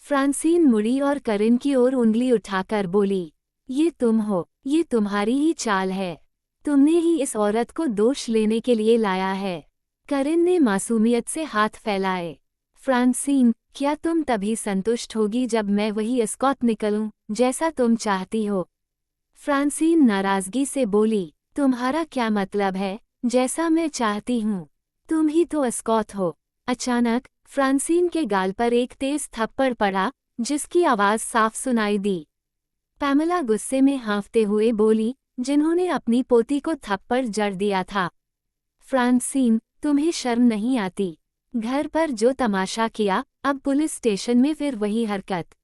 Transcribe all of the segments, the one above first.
फ्रांसीन मुड़ी और करिन की ओर उंगली उठाकर बोली, ये तुम हो, ये तुम्हारी ही चाल है। तुमने ही इस औरत को दोष लेने के लिए लाया है। करिन ने मासूमियत से हाथ फैलाए। फ्रांसीन, क्या तुम तभी संतुष्ट होगी जब मैं वही एस्कॉट निकलूं, जैसा तुम चाहती हो? फ्रांसीन नाराजगी से बोली, तुम्हारा क्या मतलब है, जैसा मैं चाहती हूँ? तुम ही तो एस्कॉट हो। अचानक फ्रांसीन के गाल पर एक तेज थप्पड़ पड़ा, जिसकी आवाज साफ सुनाई दी। पैमेला गुस्से में हाँफते हुए बोली, जिन्होंने अपनी पोती को थप्पड़ जड़ दिया था। फ्रांसीन, तुम्हें शर्म नहीं आती? घर पर जो तमाशा किया, अब पुलिस स्टेशन में फिर वही हरकत।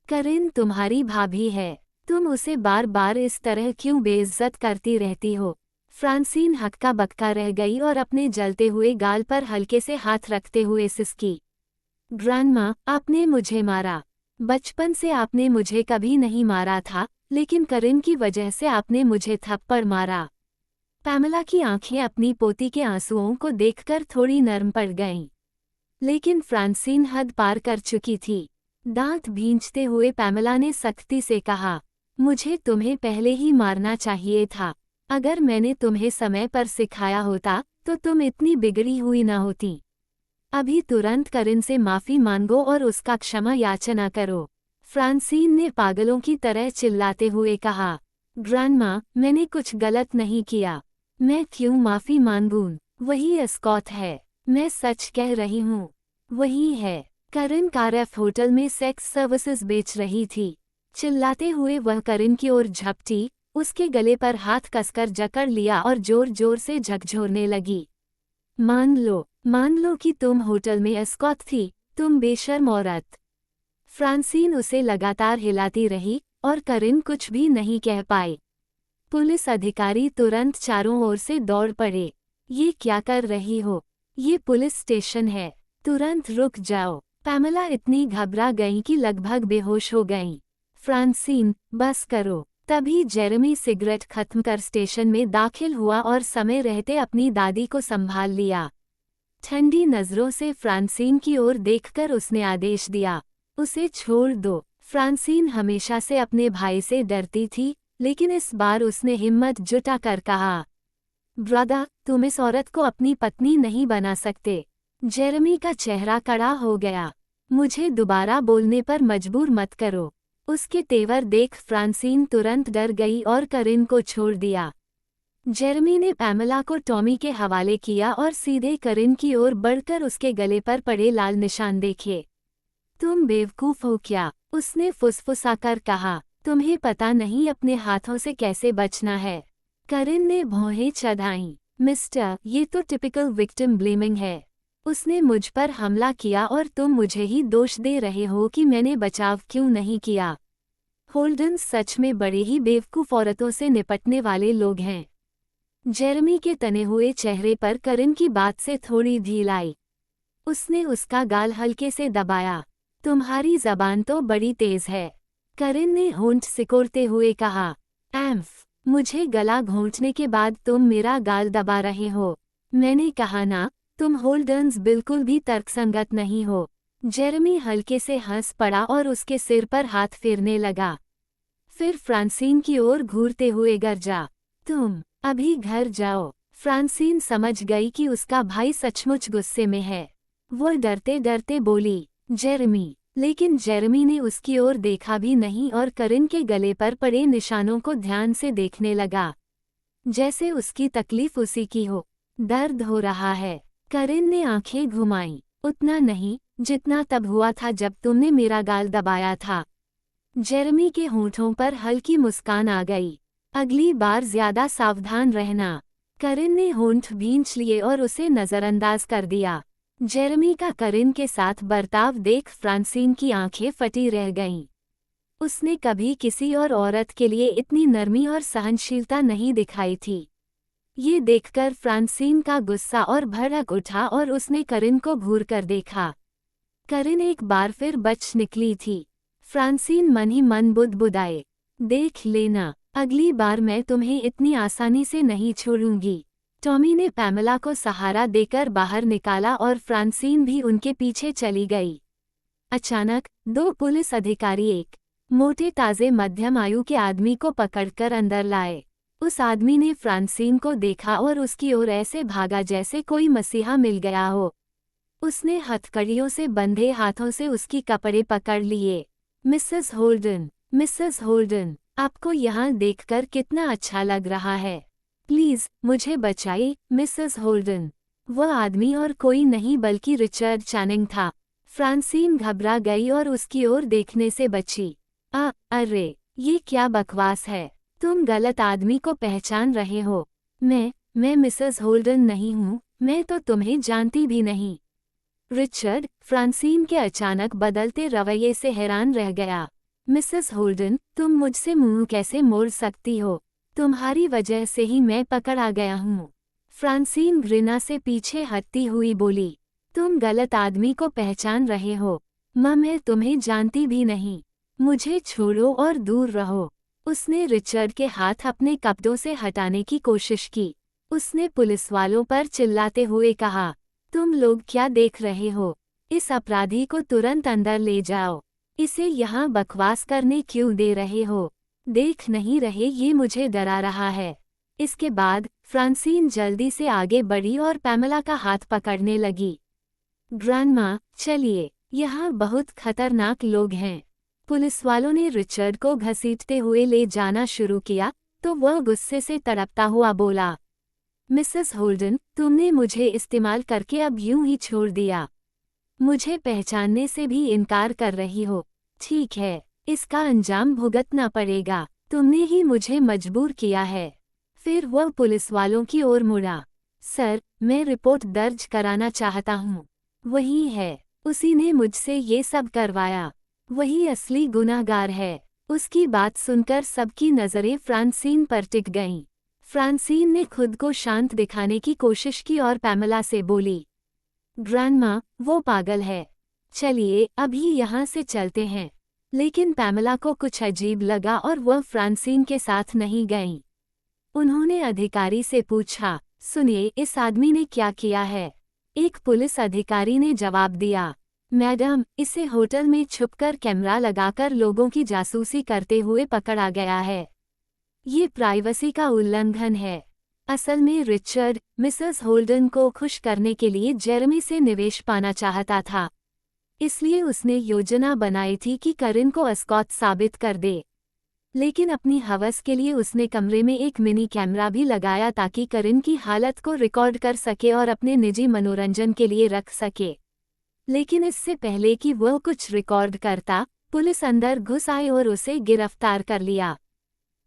करिन तुम्हारी भाभी है, तुम उसे बार बार इस तरह क्यों बेइज्जत करती रहती हो? फ्रांसीन हक्का बक्का रह गई और अपने जलते हुए गाल पर हल्के से हाथ रखते हुए सिसकी। ग्रैंडमा, आपने मुझे मारा। बचपन से आपने मुझे कभी नहीं मारा था, लेकिन करिन की वजह से आपने मुझे थप्पड़ मारा। पैमेला की आंखें अपनी पोती के आंसुओं को देखकर थोड़ी नरम पड़ गईं। लेकिन फ्रांसीन हद पार कर चुकी थी। दांत भींचते हुए पैमेला ने सख्ती से कहा, मुझे तुम्हें पहले ही मारना चाहिए था। अगर मैंने तुम्हें समय पर सिखाया होता तो तुम इतनी बिगड़ी हुई न होती। अभी तुरंत करिन से माफी मांगो और उसका क्षमा याचना करो। फ्रांसीन ने पागलों की तरह चिल्लाते हुए कहा, ग्रैंडमा, मैंने कुछ गलत नहीं किया। मैं क्यों माफी मांगूं? वही एस्कॉट है, मैं सच कह रही हूँ। वही है। करिन कारफ होटल में सेक्स सर्विसेज बेच रही थी। चिल्लाते हुए वह करिन की ओर झपटी, उसके गले पर हाथ कसकर जकड़ लिया और जोर जोर से झकझोरने लगी। मान लो कि तुम होटल में एस्कॉट थी, तुम बेशर्म औरत। फ्रांसीन उसे लगातार हिलाती रही और करिन कुछ भी नहीं कह पाई। पुलिस अधिकारी तुरंत चारों ओर से दौड़ पड़े। ये क्या कर रही हो? ये पुलिस स्टेशन है, तुरंत रुक जाओ। पैमेला इतनी घबरा गई कि लगभग बेहोश हो गईं। फ्रांसीन, बस करो। तभी जेरेमी सिगरेट खत्म कर स्टेशन में दाखिल हुआ और समय रहते अपनी दादी को संभाल लिया। ठंडी नजरों से फ्रांसीन की ओर देखकर उसने आदेश दिया, उसे छोड़ दो। फ्रांसीन हमेशा से अपने भाई से डरती थी, लेकिन इस बार उसने हिम्मत जुटाकर कहा, ब्रदर, तुम इस औरत को अपनी पत्नी नहीं बना सकते। जेरेमी का चेहरा कड़ा हो गया। मुझे दोबारा बोलने पर मजबूर मत करो। उसके तेवर देख फ्रांसीन तुरंत डर गई और करिन को छोड़ दिया। जेरेमी ने पैमेला को टॉमी के हवाले किया और सीधे करिन की ओर बढ़कर उसके गले पर पड़े लाल निशान देखे। तुम बेवकूफ हो क्या? उसने फुसफुसाकर कहा, तुम्हें पता नहीं अपने हाथों से कैसे बचना है। करिन ने भौहें चढ़ाईं। मिस्टर, ये तो टिपिकल विक्टिम ब्लेमिंग है। उसने मुझ पर हमला किया और तुम मुझे ही दोष दे रहे हो कि मैंने बचाव क्यों नहीं किया। होल्डन सच में बड़े ही बेवकूफ औरतों से निपटने वाले लोग हैं। जेरेमी के तने हुए चेहरे पर करिन की बात से थोड़ी ढील आई। उसने उसका गाल हल्के से दबाया। तुम्हारी जबान तो बड़ी तेज है। करिन ने होंठ सिकोड़ते हुए कहा, एम्फ, मुझे गला घोंटने के बाद तुम मेरा गाल दबा रहे हो। मैंने कहा ना, तुम होल्डन्स बिल्कुल भी तर्कसंगत नहीं हो। जेरेमी हल्के से हंस पड़ा और उसके सिर पर हाथ फेरने लगा। फिर फ्रांसीन की ओर घूरते हुए गरजा, तुम अभी घर जाओ। फ्रांसीन समझ गई कि उसका भाई सचमुच गुस्से में है। वो डरते डरते बोली, जेरेमी। लेकिन जेरेमी ने उसकी ओर देखा भी नहीं और करिन के गले पर पड़े निशानों को ध्यान से देखने लगा, जैसे उसकी तकलीफ उसी की हो। दर्द हो रहा है। करिन ने आंखें घुमाईं। उतना नहीं जितना तब हुआ था जब तुमने मेरा गाल दबाया था। जेरेमी के होंठों पर हल्की मुस्कान आ गई। अगली बार ज्यादा सावधान रहना। करिन ने होंठ भींच लिए और उसे नजरअंदाज कर दिया। जेरेमी का करिन के साथ बर्ताव देख फ्रांसीन की आंखें फटी रह गईं। उसने कभी किसी और औरत के लिए इतनी नरमी और सहनशीलता नहीं दिखाई थी। ये देखकर फ्रांसीन का गुस्सा और भड़क उठा और उसने करिन को घूर कर देखा। करिन एक बार फिर बच निकली थी। फ्रांसीन मन ही मन बुदबुदाए, देख लेना, अगली बार मैं तुम्हें इतनी आसानी से नहीं छोड़ूंगी। टॉमी ने पैमेला को सहारा देकर बाहर निकाला और फ्रांसीन भी उनके पीछे चली गई। अचानक 2 पुलिस अधिकारी एक मोटे ताजे मध्यम आयु के आदमी को पकड़कर अंदर लाए। उस आदमी ने फ्रांसीन को देखा और उसकी ओर ऐसे भागा जैसे कोई मसीहा मिल गया हो। उसने हथकड़ियों से बंधे हाथों से उसकी कपड़े पकड़ लिए। मिसेस होल्डन, आपको यहाँ देखकर कितना अच्छा लग रहा है। प्लीज मुझे बचाइए मिसेस होल्डन। वह आदमी और कोई नहीं बल्कि रिचर्ड चैनिंग था। फ्रांसीन घबरा गई और उसकी ओर देखने से बची। अरे ये क्या बकवास है, तुम गलत आदमी को पहचान रहे हो। मैं मिसेस होल्डन नहीं हूँ, मैं तो तुम्हें जानती भी नहीं। रिचर्ड फ्रांसीन के अचानक बदलते रवैये से हैरान रह गया। मिसेस होल्डन, तुम मुझसे मुंह कैसे मोड़ सकती हो? तुम्हारी वजह से ही मैं पकड़ा गया हूँ। फ्रांसीन घृणा से पीछे हटती हुई बोली, तुम गलत आदमी को पहचान रहे हो। मैं तुम्हें जानती भी नहीं। मुझे छोड़ो और दूर रहो। उसने रिचर्ड के हाथ अपने कपड़ों से हटाने की कोशिश की। उसने पुलिस वालों पर चिल्लाते हुए कहा, तुम लोग क्या देख रहे हो? इस अपराधी को तुरंत अंदर ले जाओ। इसे यहाँ बकवास करने क्यों दे रहे हो? देख नहीं रहे ये मुझे डरा रहा है। इसके बाद फ्रांसीन जल्दी से आगे बढ़ी और पैमेला का हाथ पकड़ने लगी। ग्रैंडमा, चलिए, यहाँ बहुत खतरनाक लोग हैं। पुलिस वालों ने रिचर्ड को घसीटते हुए ले जाना शुरू किया तो वह गुस्से से तड़पता हुआ बोला, मिसेस होल्डन, तुमने मुझे इस्तेमाल करके अब यूं ही छोड़ दिया। मुझे पहचानने से भी इनकार कर रही हो। ठीक है, इसका अंजाम भुगतना पड़ेगा। तुमने ही मुझे मजबूर किया है। फिर वह पुलिस वालों की ओर मुड़ा। सर, मैं रिपोर्ट दर्ज कराना चाहता हूँ। वही है, उसी ने मुझसे ये सब करवाया। वही असली गुनाहगार है। उसकी बात सुनकर सबकी नज़रें फ्रांसीन पर टिक गईं। फ्रांसीन ने खुद को शांत दिखाने की कोशिश की और पैमेला से बोली, ग्रैंडमा, वो पागल है। चलिए अभी यहाँ से चलते हैं। लेकिन पैमेला को कुछ अजीब लगा और वह फ्रांसीन के साथ नहीं गईं। उन्होंने अधिकारी से पूछा, सुनिए, इस आदमी ने क्या किया है? एक पुलिस अधिकारी ने जवाब दिया, मैडम, इसे होटल में छुपकर कैमरा लगाकर लोगों की जासूसी करते हुए पकड़ा गया है। ये प्राइवेसी का उल्लंघन है। असल में रिचर्ड मिसेस होल्डन को खुश करने के लिए जेरेमी से निवेश पाना चाहता था। इसलिए उसने योजना बनाई थी कि करिन को एस्कॉट साबित कर दे। लेकिन अपनी हवस के लिए उसने कमरे में एक मिनी कैमरा भी लगाया ताकि करिन की हालत को रिकॉर्ड कर सके और अपने निजी मनोरंजन के लिए रख सके। लेकिन इससे पहले कि वह कुछ रिकॉर्ड करता, पुलिस अंदर घुस आई और उसे गिरफ्तार कर लिया।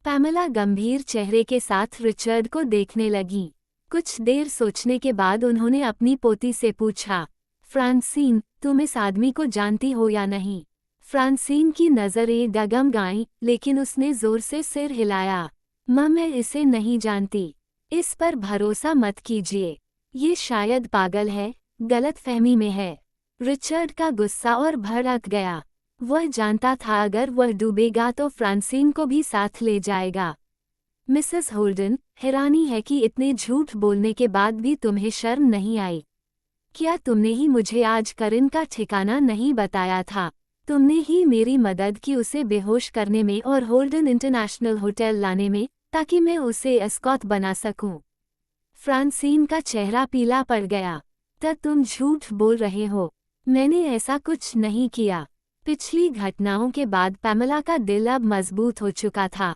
पैमेला गंभीर चेहरे के साथ रिचर्ड को देखने लगी। कुछ देर सोचने के बाद उन्होंने अपनी पोती से पूछा, फ्रांसीन, तुम इस आदमी को जानती हो या नहीं? फ्रांसीन की नज़रें डगमगाईं, लेकिन उसने जोर से सिर हिलाया। मैं इसे नहीं जानती। इस पर भरोसा मत कीजिए। ये शायद पागल है, गलतफहमी में है। रिचर्ड का गुस्सा और भड़क गया। वह जानता था अगर वह डूबेगा तो फ्रांसीन को भी साथ ले जाएगा। मिसेस होल्डन, हैरानी है कि इतने झूठ बोलने के बाद भी तुम्हें शर्म नहीं आई। क्या तुमने ही मुझे आज करिन का ठिकाना नहीं बताया था? तुमने ही मेरी मदद की उसे बेहोश करने में और होल्डन इंटरनेशनल होटल लाने में, ताकि मैं उसे एस्कॉट बना सकूं। फ्रांसीन का चेहरा पीला पड़ गया। तब तुम झूठ बोल रहे हो। मैंने ऐसा कुछ नहीं किया। पिछली घटनाओं के बाद पैमेला का दिल अब मजबूत हो चुका था।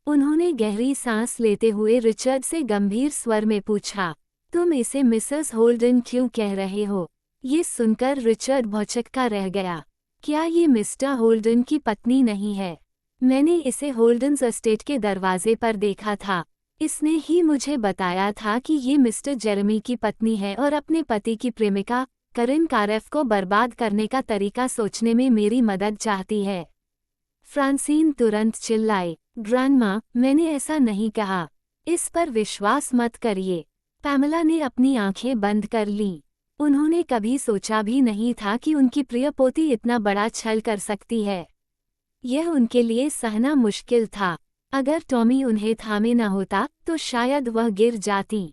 उन्होंने गहरी सांस लेते हुए रिचर्ड से गंभीर स्वर में पूछा, तुम इसे मिसेस होल्डन क्यों कह रहे हो? ये सुनकर रिचर्ड भौचक्का रह गया। क्या ये मिस्टर होल्डन की पत्नी नहीं है? मैंने इसे होल्डन्स एस्टेट के दरवाजे पर देखा था। इसने ही मुझे बताया था कि ये मिस्टर जेरेमी की पत्नी है और अपने पति की प्रेमिका करिन कारेफ को बर्बाद करने का तरीका सोचने में मेरी मदद चाहती है। फ्रांसीन तुरंत चिल्लाई, ग्रैंडमा, मैंने ऐसा नहीं कहा। इस पर विश्वास मत करिए। पैमेला ने अपनी आंखें बंद कर लीं। उन्होंने कभी सोचा भी नहीं था कि उनकी प्रिय पोती इतना बड़ा छल कर सकती है। यह उनके लिए सहना मुश्किल था। अगर टॉमी उन्हें थामे न होता तो शायद वह गिर जाती।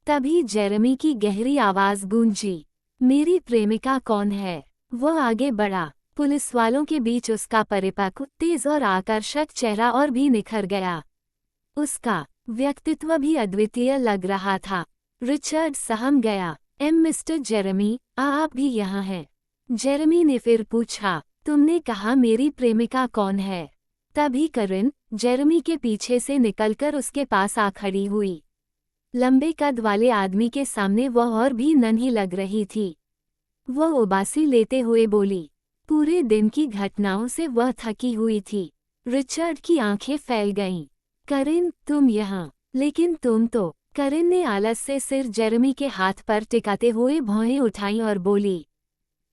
तभी जेरेमी की गहरी आवाज गूंजी, मेरी प्रेमिका कौन है? वो आगे बढ़ा। पुलिस वालों के बीच उसका परिपक्व, तेज और आकर्षक चेहरा और भी निखर गया। उसका व्यक्तित्व भी अद्वितीय लग रहा था। रिचर्ड सहम गया। मिस्टर जेरेमी, आप भी यहाँ हैं? जेरेमी ने फिर पूछा। तुमने कहा मेरी प्रेमिका कौन है? तभी करिन, जेरेमी के पीछे से निकलकर उसके पास आ खड़ी हुई। लंबे कद वाले आदमी के सामने वह और भी नन्ही लग रही थी। वह उबासी लेते हुए बोली। पूरे दिन की घटनाओं से वह थकी हुई थी। रिचर्ड की आंखें फैल गईं। करिन, तुम यहाँ? लेकिन तुम तो। करिन ने आलस से सिर जेरेमी के हाथ पर टिकाते हुए भौहें उठाईं और बोली।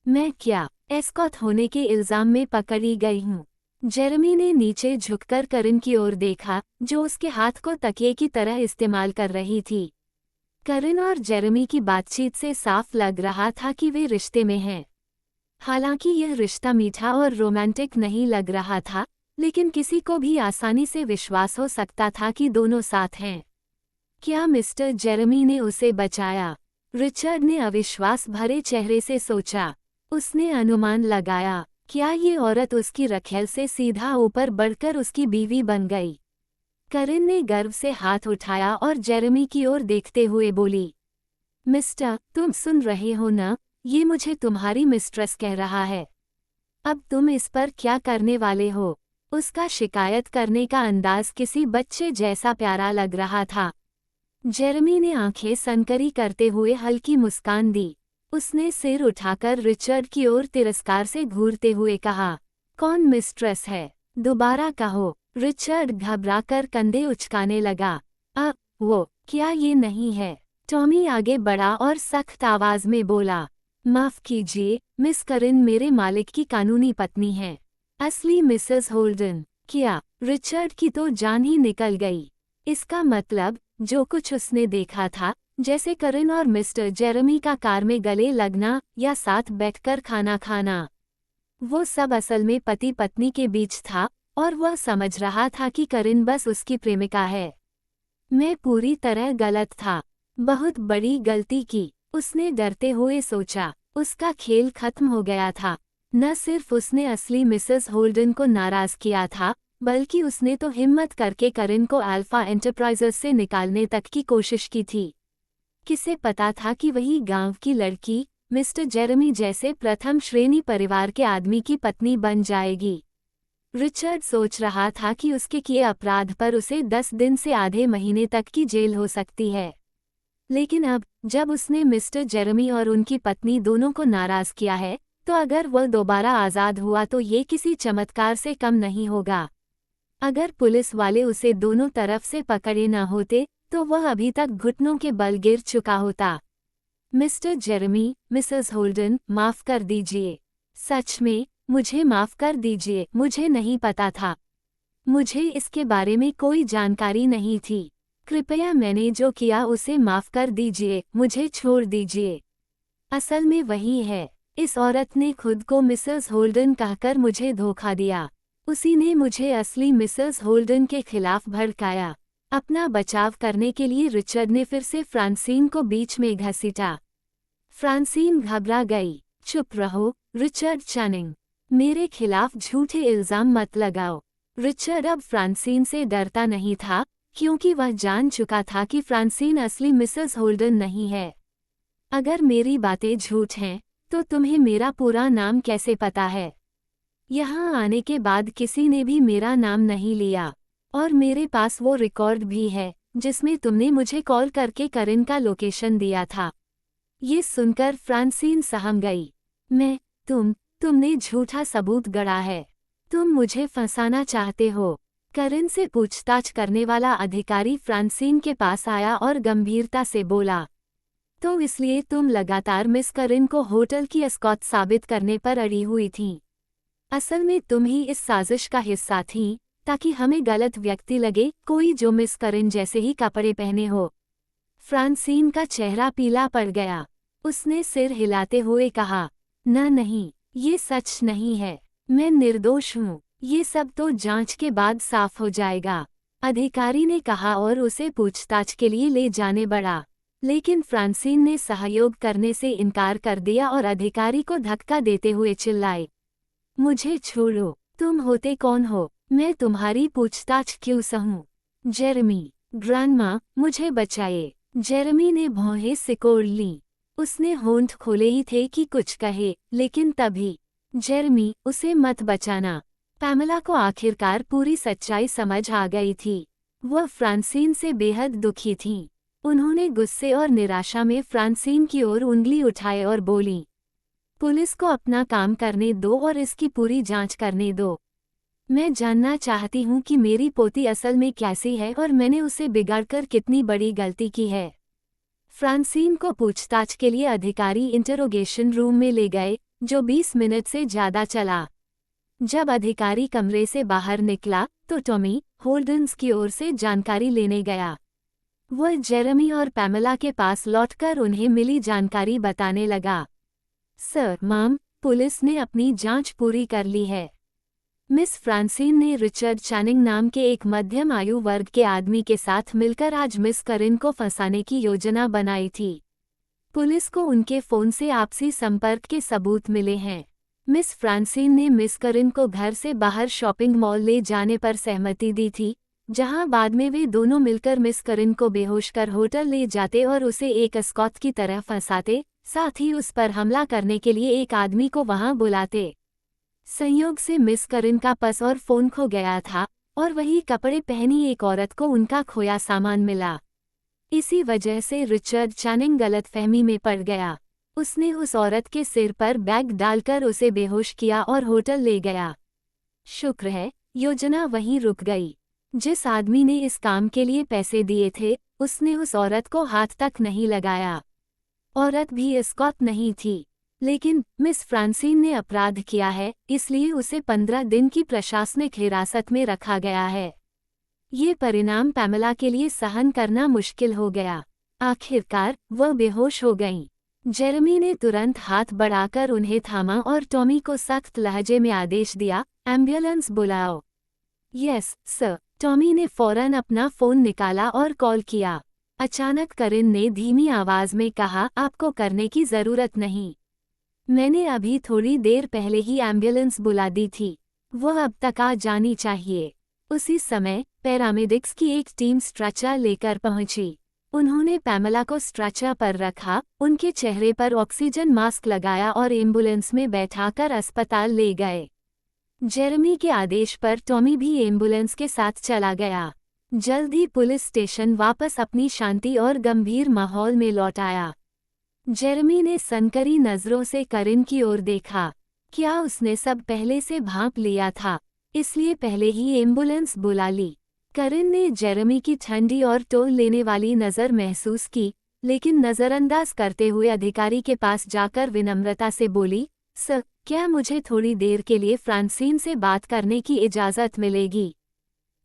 मैं क्या एस्कॉट होने के इल्जाम में पकड़ी गई हूँ? जेरेमी ने नीचे झुककर करिन की ओर देखा, जो उसके हाथ को तकिए की तरह इस्तेमाल कर रही थी। करिन और जेरेमी की बातचीत से साफ लग रहा था कि वे रिश्ते में हैं। हालांकि यह रिश्ता मीठा और रोमांटिक नहीं लग रहा था, लेकिन किसी को भी आसानी से विश्वास हो सकता था कि दोनों साथ हैं। क्या मिस्टर जेरेमी ने उसे बचाया? रिचर्ड ने अविश्वास भरे चेहरे से सोचा। उसने अनुमान लगाया, क्या ये औरत उसकी रखेल से सीधा ऊपर बढ़कर उसकी बीवी बन गई? करिन ने गर्व से हाथ उठाया और जेरेमी की ओर देखते हुए बोली। मिस्टर, तुम सुन रहे हो ना? ये मुझे तुम्हारी मिस्ट्रेस कह रहा है। अब तुम इस पर क्या करने वाले हो? उसका शिकायत करने का अंदाज किसी बच्चे जैसा प्यारा लग रहा था। जेरेमी ने आंखें सनकरी करते हुए हल्की मुस्कान दी। उसने सिर उठाकर रिचर्ड की ओर तिरस्कार से घूरते हुए कहा, कौन मिस्ट्रेस है? दोबारा कहो। रिचर्ड घबराकर कंधे उचकाने लगा। वो, क्या ये नहीं है? टॉमी आगे बढ़ा और सख्त आवाज में बोला। माफ कीजिए, मिस करिन मेरे मालिक की कानूनी पत्नी है। असली मिसेस होल्डन। क्या? रिचर्ड की तो जान ही निकल गई। इसका मतलब, जो कुछ उसने देखा था, जैसे करिन और मिस्टर जेरेमी का कार में गले लगना या साथ बैठकर खाना खाना, वो सब असल में पति पत्नी के बीच था, और वह समझ रहा था कि करिन बस उसकी प्रेमिका है। मैं पूरी तरह गलत था। बहुत बड़ी गलती की, उसने डरते हुए सोचा। उसका खेल खत्म हो गया था। न सिर्फ उसने असली मिसेस होल्डन को नाराज किया था, बल्कि उसने तो हिम्मत करके करिन को अल्फा एंटरप्राइजेस से निकालने तक की कोशिश की थी। किसे पता था कि वही गांव की लड़की, मिस्टर जेरेमी जैसे प्रथम श्रेणी परिवार के आदमी की पत्नी बन जाएगी। रिचर्ड सोच रहा था कि उसके किए अपराध पर उसे 10 दिन से आधे महीने तक की जेल हो सकती है। लेकिन अब, जब उसने मिस्टर जेरेमी और उनकी पत्नी दोनों को नाराज किया है, तो अगर वह दोबारा आज़ाद हुआ तो ये किसी चमत्कार से कम नहीं होगा। अगर पुलिस वाले उसे दोनों तरफ से पकड़े न होते, तो वह अभी तक घुटनों के बल गिर चुका होता। मिस्टर जेरेमी, मिसेस होल्डन, माफ कर दीजिए। सच में, मुझे माफ कर दीजिए, मुझे नहीं पता था। मुझे इसके बारे में कोई जानकारी नहीं थी। कृपया मैंने जो किया उसे माफ कर दीजिए, मुझे छोड़ दीजिए। असल में वही है, इस औरत ने खुद को मिसेस होल्डन कहकर मुझे धोखा दिया। उसी ने मुझे असली मिसेस होल्डन के खिलाफ भड़काया। अपना बचाव करने के लिए रिचर्ड ने फिर से फ्रांसीन को बीच में घसीटा। फ्रांसीन घबरा गई। चुप रहो, रिचर्ड चनिंग। मेरे खिलाफ झूठे इल्जाम मत लगाओ। रिचर्ड अब फ्रांसीन से डरता नहीं था, क्योंकि वह जान चुका था कि फ्रांसीन असली मिसेस होल्डन नहीं है। अगर मेरी बातें झूठ हैं, तो तुम्हें मेरा पूरा नाम कैसे पता है? यहाँ आने के बाद किसी ने भी मेरा नाम नहीं लिया, और मेरे पास वो रिकॉर्ड भी है, जिसमें तुमने मुझे कॉल करके करिन का लोकेशन दिया था। ये सुनकर फ्रांसीन सहम गई। तुमने झूठा सबूत गढ़ा है। तुम मुझे फंसाना चाहते हो। करिन से पूछताछ करने वाला अधिकारी फ्रांसीन के पास आया और गंभीरता से बोला। तो इसलिए तुम लगातार मिस करिन को होटल की एस्कॉर्ट साबित करने पर अड़ी हुई थीं। असल में तुम ही इस साजिश का हिस्सा थीं, ताकि हमें गलत व्यक्ति लगे, कोई जो मिस करिन जैसे ही कपड़े पहने हो। फ्रांसीन का चेहरा पीला पड़ गया। उसने सिर हिलाते हुए कहा, नहीं, ये सच नहीं है। मैं निर्दोष हूँ। ये सब तो जांच के बाद साफ हो जाएगा, अधिकारी ने कहा और उसे पूछताछ के लिए ले जाने बढ़ा। लेकिन फ्रांसीन ने सहयोग करने से इनकार कर दिया और अधिकारी को धक्का देते हुए चिल्लाई, मुझे छोड़ो, तुम होते कौन हो, मैं तुम्हारी पूछताछ क्यों सहूं? जेरेमी, ग्रैंडमा, मुझे बचाइए। जेरेमी ने भौहें सिकोड़ लीं। उसने होंठ खोले ही थे कि कुछ कहे, लेकिन तभी, जेरेमी, उसे मत बचाना। पैमेला को आखिरकार पूरी सच्चाई समझ आ गई थी। वह फ्रांसीन से बेहद दुखी थीं। उन्होंने गुस्से और निराशा में फ्रांसीन की ओर उंगली उठाई और बोलीं, पुलिस को अपना काम करने दो और इसकी पूरी जांच करने दो। मैं जानना चाहती हूँ कि मेरी पोती असल में कैसी है और मैंने उसे बिगाड़कर कितनी बड़ी गलती की है। फ्रांसीन को पूछताछ के लिए अधिकारी इंटरोगेशन रूम में ले गए, जो 20 मिनट से ज्यादा चला। जब अधिकारी कमरे से बाहर निकला तो टॉमी होल्डन्स की ओर से जानकारी लेने गया। वह जेरेमी और पैमेला के पास लौटकर उन्हें मिली जानकारी बताने लगा। सर, मैम, पुलिस ने अपनी जांच पूरी कर ली है। मिस फ्रांसीन ने रिचर्ड चैनिंग नाम के एक मध्यम आयु वर्ग के आदमी के साथ मिलकर आज मिस करिन को फंसाने की योजना बनाई थी। पुलिस को उनके फोन से आपसी संपर्क के सबूत मिले हैं। मिस फ्रांसीन ने मिस करिन को घर से बाहर शॉपिंग मॉल ले जाने पर सहमति दी थी, जहां बाद में वे दोनों मिलकर मिस करिन को बेहोश कर होटल ले जाते और उसे एक एस्कॉर्ट की तरह फंसाते, साथ ही उस पर हमला करने के लिए एक आदमी को वहां बुलाते। संयोग से मिस करिन का पर्स और फोन खो गया था और वही कपड़े पहनी एक औरत को उनका खोया सामान मिला। इसी वजह से रिचर्ड चैनिंग गलतफहमी में पड़ गया। उसने उस औरत के सिर पर बैग डालकर उसे बेहोश किया और होटल ले गया। शुक्र है, योजना वहीं रुक गई। जिस आदमी ने इस काम के लिए पैसे दिए थे, उसने उस औरत को हाथ तक नहीं लगाया। औरत भी एस्कॉर्ट नहीं थी। लेकिन मिस फ्रांसीन ने अपराध किया है, इसलिए उसे 15 दिन की प्रशासनिक हिरासत में रखा गया है। ये परिणाम पैमेला के लिए सहन करना मुश्किल हो गया। आखिरकार वह बेहोश हो गईं। जेरेमी ने तुरंत हाथ बढ़ाकर उन्हें थामा और टॉमी को सख्त लहजे में आदेश दिया, एम्बुलेंस बुलाओ। Yes sir. टॉमी ने फौरन अपना फोन निकाला और कॉल किया। अचानक करिन ने धीमी आवाज में कहा, आपको करने की जरूरत नहीं। मैंने अभी थोड़ी देर पहले ही एम्बुलेंस बुला दी थी। वह अब तक आ जानी चाहिए। उसी समय पैरामेडिक्स की एक टीम स्ट्रेचर लेकर पहुंची। उन्होंने पैमेला को स्ट्रेचर पर रखा, उनके चेहरे पर ऑक्सीजन मास्क लगाया और एम्बुलेंस में बैठाकर अस्पताल ले गए। जेरेमी के आदेश पर टॉमी भी एम्बुलेंस के साथ चला गया। जल्द ही पुलिस स्टेशन वापस अपनी शांति और गंभीर माहौल में लौट आया। जेरेमी ने सनकरी नजरों से करिन की ओर देखा। क्या उसने सब पहले से भांप लिया था, इसलिए पहले ही एम्बुलेंस बुला ली? करिन ने जेरेमी की ठंडी और टोल लेने वाली नज़र महसूस की, लेकिन नज़रअंदाज करते हुए अधिकारी के पास जाकर विनम्रता से बोली, सर, क्या मुझे थोड़ी देर के लिए फ्रांसीन से बात करने की इजाज़त मिलेगी?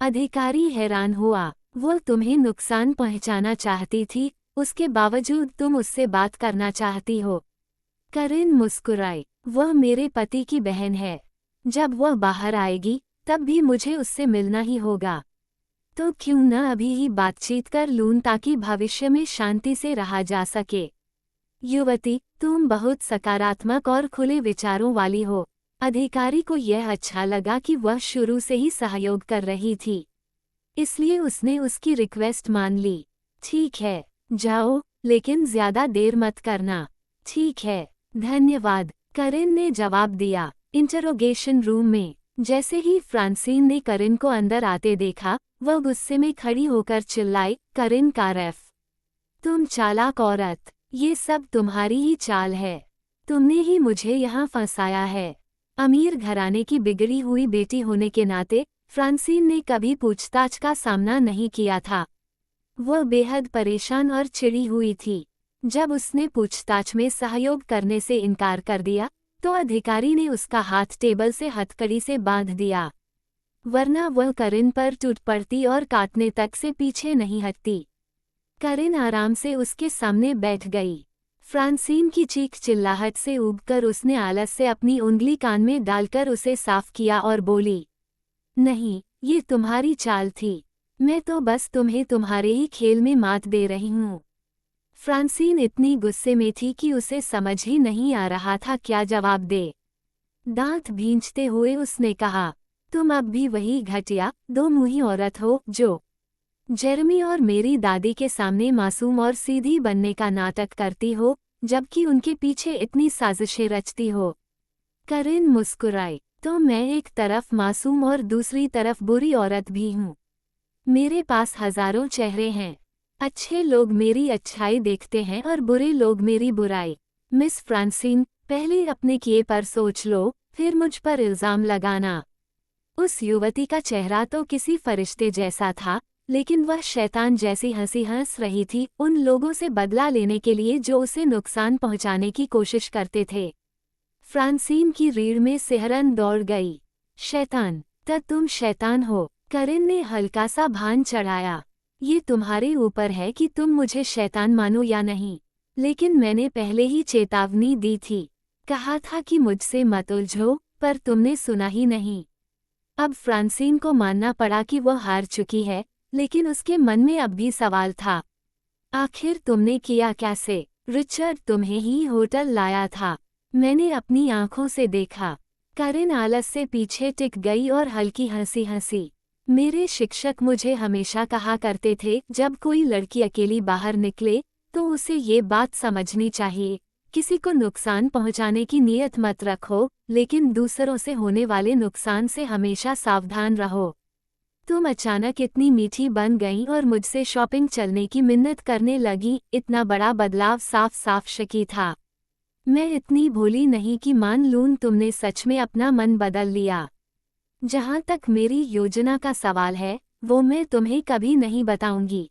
अधिकारी हैरान हुआ। वो तुम्हें नुकसान पहुंचाना चाहती थी, उसके बावजूद तुम उससे बात करना चाहती हो। करिन मुस्कुराई। वह मेरे पति की बहन है। जब वह बाहर आएगी तब भी मुझे उससे मिलना ही होगा। तो क्यों न अभी ही बातचीत कर लूं ताकि भविष्य में शांति से रहा जा सके। युवती, तुम बहुत सकारात्मक और खुले विचारों वाली हो। अधिकारी को यह अच्छा लगा कि वह शुरू से ही सहयोग कर रही थी, इसलिए उसने उसकी रिक्वेस्ट मान ली। ठीक है, जाओ, लेकिन ज्यादा देर मत करना। ठीक है, धन्यवाद, करिन ने जवाब दिया। इंटरोगेशन रूम में जैसे ही फ्रांसीन ने करिन को अंदर आते देखा, वह गुस्से में खड़ी होकर चिल्लाई, करिन कारफ, तुम चालाक औरत, ये सब तुम्हारी ही चाल है। तुमने ही मुझे यहाँ फंसाया है। अमीर घराने की बिगड़ी हुई बेटी होने के नाते फ्रांसीन ने कभी पूछताछ का सामना नहीं किया था। वह बेहद परेशान और चिढ़ी हुई थी। जब उसने पूछताछ में सहयोग करने से इनकार कर दिया, तो अधिकारी ने उसका हाथ टेबल से हथकड़ी से बांध दिया, वरना वह करिन पर टूट पड़ती और काटने तक से पीछे नहीं हटती। करिन आराम से उसके सामने बैठ गई। फ्रांसीन की चीख चिल्लाहट से ऊबकर उसने आलस से अपनी उंगली कान में डालकर उसे साफ किया और बोली, नहीं, ये तुम्हारी चाल थी। मैं तो बस तुम्हें तुम्हारे ही खेल में मात दे रही हूँ। फ्रांसीन इतनी गुस्से में थी कि उसे समझ ही नहीं आ रहा था क्या जवाब दे। दांत भींचते हुए उसने कहा, तुम अब भी वही घटिया, दो मुंही औरत हो जो जेरेमी और मेरी दादी के सामने मासूम और सीधी बनने का नाटक करती हो, जबकि उनके पीछे इतनी साजिशें रचती हो। करिन मुस्कुराई, तो मैं एक तरफ मासूम और दूसरी तरफ बुरी औरत भी हूँ। मेरे पास हजारों चेहरे हैं। अच्छे लोग मेरी अच्छाई देखते हैं और बुरे लोग मेरी बुराई। मिस फ्रांसिन, पहले अपने किए पर सोच लो, फिर मुझ पर इल्जाम लगाना। उस युवती का चेहरा तो किसी फरिश्ते जैसा था, लेकिन वह शैतान जैसी हंसी हंस रही थी उन लोगों से बदला लेने के लिए जो उसे नुकसान पहुंचाने की कोशिश करते थे। फ्रांसीन की रीढ़ में सिहरन दौड़ गई। शैतान, तब तुम शैतान हो। करिन ने हल्का सा भान चढ़ाया। ये तुम्हारे ऊपर है कि तुम मुझे शैतान मानो या नहीं, लेकिन मैंने पहले ही चेतावनी दी थी। कहा था कि मुझसे मत उलझो, पर तुमने सुना ही नहीं। अब फ्रांसीन को मानना पड़ा कि वह हार चुकी है, लेकिन उसके मन में अब भी सवाल था। आखिर तुमने किया कैसे? रिचर्ड तुम्हें ही होटल लाया था। मैंने अपनी आंखों से देखा। करिन आलस से पीछे टिक गई और हल्की हंसी हंसी। मेरे शिक्षक मुझे हमेशा कहा करते थे, जब कोई लड़की अकेली बाहर निकले तो उसे ये बात समझनी चाहिए, किसी को नुकसान पहुंचाने की नीयत मत रखो, लेकिन दूसरों से होने वाले नुकसान से हमेशा सावधान रहो। तुम अचानक इतनी मीठी बन गईं और मुझसे शॉपिंग चलने की मिन्नत करने लगी। इतना बड़ा बदलाव साफ साफ शकी था। मैं इतनी भोली नहीं कि मान लूं तुमने सच में अपना मन बदल लिया। जहां तक मेरी योजना का सवाल है, वो मैं तुम्हें कभी नहीं बताऊंगी।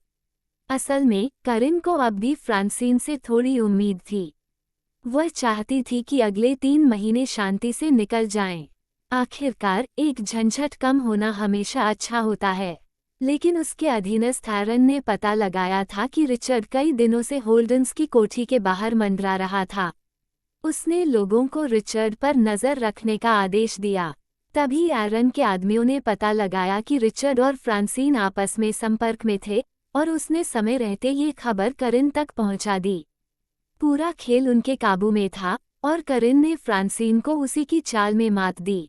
असल में करिन को अब भी फ्रांसीन से थोड़ी उम्मीद थी। वह चाहती थी कि अगले 3 महीने शांति से निकल जाएं। आखिरकार एक झंझट कम होना हमेशा अच्छा होता है। लेकिन उसके अधीनस्थ एरन ने पता लगाया था कि रिचर्ड कई दिनों से होल्डन्स की कोठी के बाहर मंडरा रहा था। उसने लोगों को रिचर्ड पर नजर रखने का आदेश दिया। तभी एरन के आदमियों ने पता लगाया कि रिचर्ड और फ्रांसीन आपस में संपर्क में थे, और उसने समय रहते ये खबर करिन तक पहुंचा दी। पूरा खेल उनके काबू में था, और करिन ने फ्रांसीन को उसी की चाल में मात दी।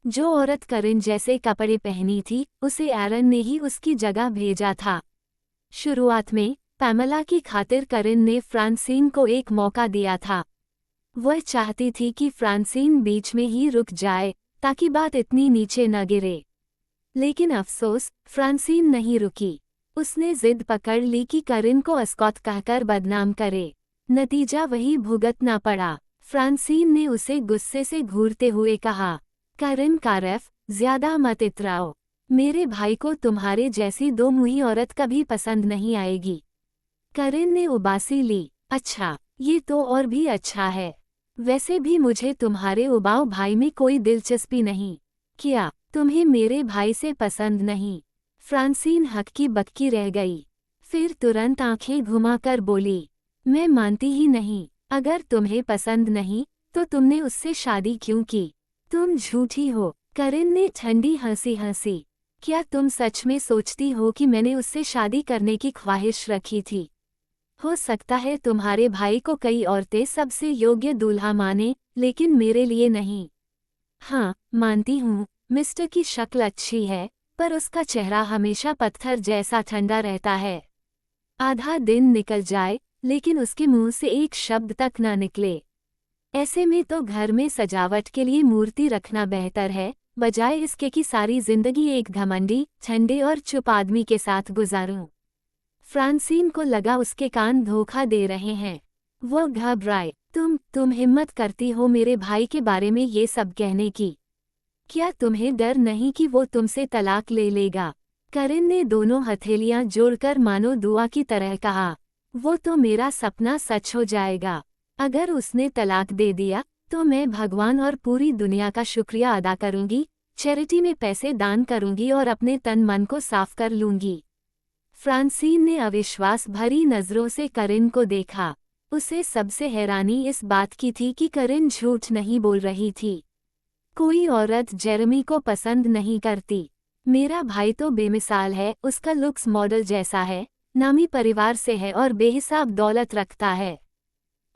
जो औरत करिन जैसे कपड़े पहनी थी, उसे एरन ने ही उसकी जगह भेजा था। शुरुआत में पैमेला की खातिर करिन ने फ्रांसीन को एक मौका दिया था। वह चाहती थी कि फ्रांसीन बीच में ही रुक जाए, ताकि बात इतनी नीचे न गिरे। लेकिन अफसोस, फ्रांसीन नहीं रुकी। उसने जिद पकड़ ली कि करिन को अस्कॉत कहकर बदनाम करे। नतीजा वही भुगतना पड़ा। फ्रांसीन ने उसे गुस्से से घूरते हुए कहा, करिन कारेफ, ज्यादा मत इतराओ। मेरे भाई को तुम्हारे जैसी दो मुंही औरत कभी पसंद नहीं आएगी। करिन ने उबासी ली। अच्छा, ये तो और भी अच्छा है। वैसे भी मुझे तुम्हारे उबाऊ भाई में कोई दिलचस्पी नहीं। क्या तुम्हें मेरे भाई से पसंद नहीं? फ्रांसीन हक्की बक्की रह गई। फिर तुरंत आंखें घुमाकर बोली, मैं मानती ही नहीं। अगर तुम्हें पसंद नहीं, तो तुमने उससे शादी क्यों की? तुम झूठी हो। करिन ने ठंडी हंसी हंसी। क्या तुम सच में सोचती हो कि मैंने उससे शादी करने की ख्वाहिश रखी थी? हो सकता है तुम्हारे भाई को कई औरतें सबसे योग्य दूल्हा माने, लेकिन मेरे लिए नहीं। हाँ, मानती हूँ, मिस्टर की शक्ल अच्छी है, पर उसका चेहरा हमेशा पत्थर जैसा ठंडा रहता है। आधा दिन निकल जाए, लेकिन उसके मुंह से एक शब्द तक न निकले। ऐसे में तो घर में सजावट के लिए मूर्ति रखना बेहतर है, बजाय इसके कि सारी जिंदगी एक घमंडी, ठंडे और चुप आदमी के साथ गुजारूं। फ्रांसीन को लगा उसके कान धोखा दे रहे हैं। वो घबराए। तुम हिम्मत करती हो मेरे भाई के बारे में ये सब कहने की? क्या तुम्हें डर नहीं कि वो तुमसे तलाक ले लेगा? करिन ने दोनों हथेलियां जोड़कर मानो दुआ की तरह कहा, वो तो मेरा सपना सच हो जाएगा। अगर उसने तलाक दे दिया, तो मैं भगवान और पूरी दुनिया का शुक्रिया अदा करूंगी, चैरिटी में पैसे दान करूंगी और अपने तन मन को साफ कर लूंगी। फ्रांसीन ने अविश्वास भरी नजरों से करिन को देखा। उसे सबसे हैरानी इस बात की थी कि करिन झूठ नहीं बोल रही थी। कोई औरत जेरेमी को पसंद नहीं करती। मेरा भाई तो बेमिसाल है, उसका लुक्स मॉडल जैसा है, नामी परिवार से है और बेहिसाब दौलत रखता है।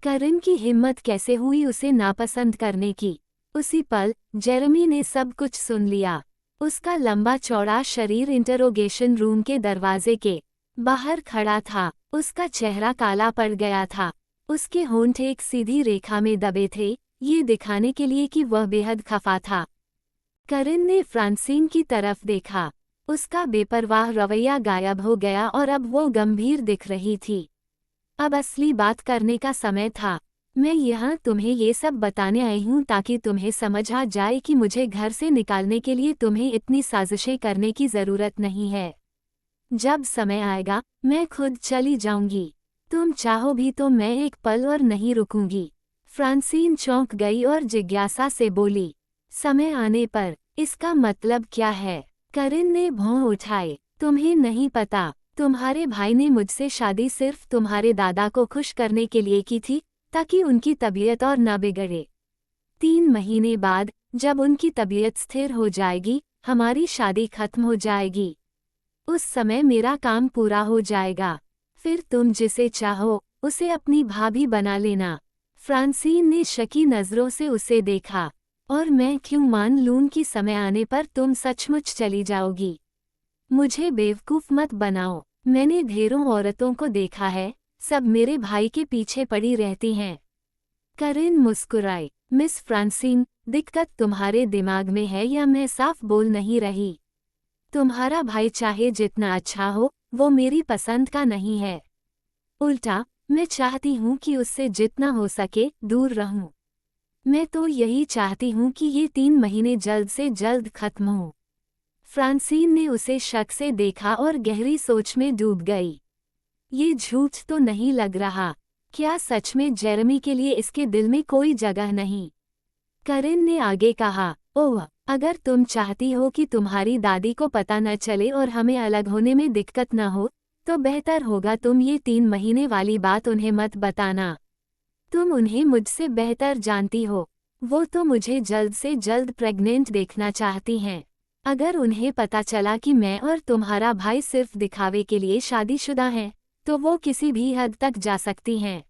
करिन की हिम्मत कैसे हुई उसे नापसंद करने की। उसी पल जेरेमी ने सब कुछ सुन लिया। उसका लंबा चौड़ा शरीर इंटरोगेशन रूम के दरवाजे के बाहर खड़ा था। उसका चेहरा काला पड़ गया था। उसके होंठ एक सीधी रेखा में दबे थे, ये दिखाने के लिए कि वह बेहद खफा था। करिन ने फ्रांसीन की तरफ देखा। उसका बेपरवाह रवैया गायब हो गया और अब वो गंभीर दिख रही थी। अब असली बात करने का समय था। मैं यहाँ तुम्हें ये सब बताने आई हूँ ताकि तुम्हें समझ आ जाए कि मुझे घर से निकालने के लिए तुम्हें इतनी साजिशें करने की ज़रूरत नहीं है। जब समय आएगा मैं खुद चली जाऊंगी। तुम चाहो भी तो मैं एक पल और नहीं रुकूंगी। फ्रांसीन चौंक गई और जिज्ञासा से बोली, समय आने पर इसका मतलब क्या है? करिन ने भौं उठाए। तुम्हें नहीं पता, तुम्हारे भाई ने मुझसे शादी सिर्फ तुम्हारे दादा को खुश करने के लिए की थी, ताकि उनकी तबीयत और न बिगड़े। 3 महीने बाद जब उनकी तबीयत स्थिर हो जाएगी, हमारी शादी खत्म हो जाएगी। उस समय मेरा काम पूरा हो जाएगा। फिर तुम जिसे चाहो उसे अपनी भाभी बना लेना। फ्रांसीन ने शकी नज़रों से उसे देखा। और मैं क्यों मान लूं कि समय आने पर तुम सचमुच चली जाओगी? मुझे बेवकूफ़ मत बनाओ। मैंने ढेरों औरतों को देखा है, सब मेरे भाई के पीछे पड़ी रहती हैं। करिन मुस्कुराई। मिस फ्रांसीन, दिक्कत तुम्हारे दिमाग में है या मैं साफ बोल नहीं रही? तुम्हारा भाई चाहे जितना अच्छा हो, वो मेरी पसंद का नहीं है। उल्टा मैं चाहती हूँ कि उससे जितना हो सके दूर रहूं। मैं तो यही चाहती हूँ कि ये 3 महीने जल्द से जल्द खत्म हो। फ्रांसीन ने उसे शक से देखा और गहरी सोच में डूब गई। ये झूठ तो नहीं लग रहा। क्या सच में जेरेमी के लिए इसके दिल में कोई जगह नहीं? करिन ने आगे कहा, ओह, अगर तुम चाहती हो कि तुम्हारी दादी को पता न चले और हमें अलग होने में दिक्कत न हो, तो बेहतर होगा तुम ये 3 महीने वाली बात उन्हें मत बताना। तुम उन्हें मुझसे बेहतर जानती हो। वो तो मुझे जल्द से जल्द प्रेग्नेंट देखना चाहती हैं। अगर उन्हें पता चला कि मैं और तुम्हारा भाई सिर्फ दिखावे के लिए शादीशुदा हैं, तो वो किसी भी हद तक जा सकती हैं।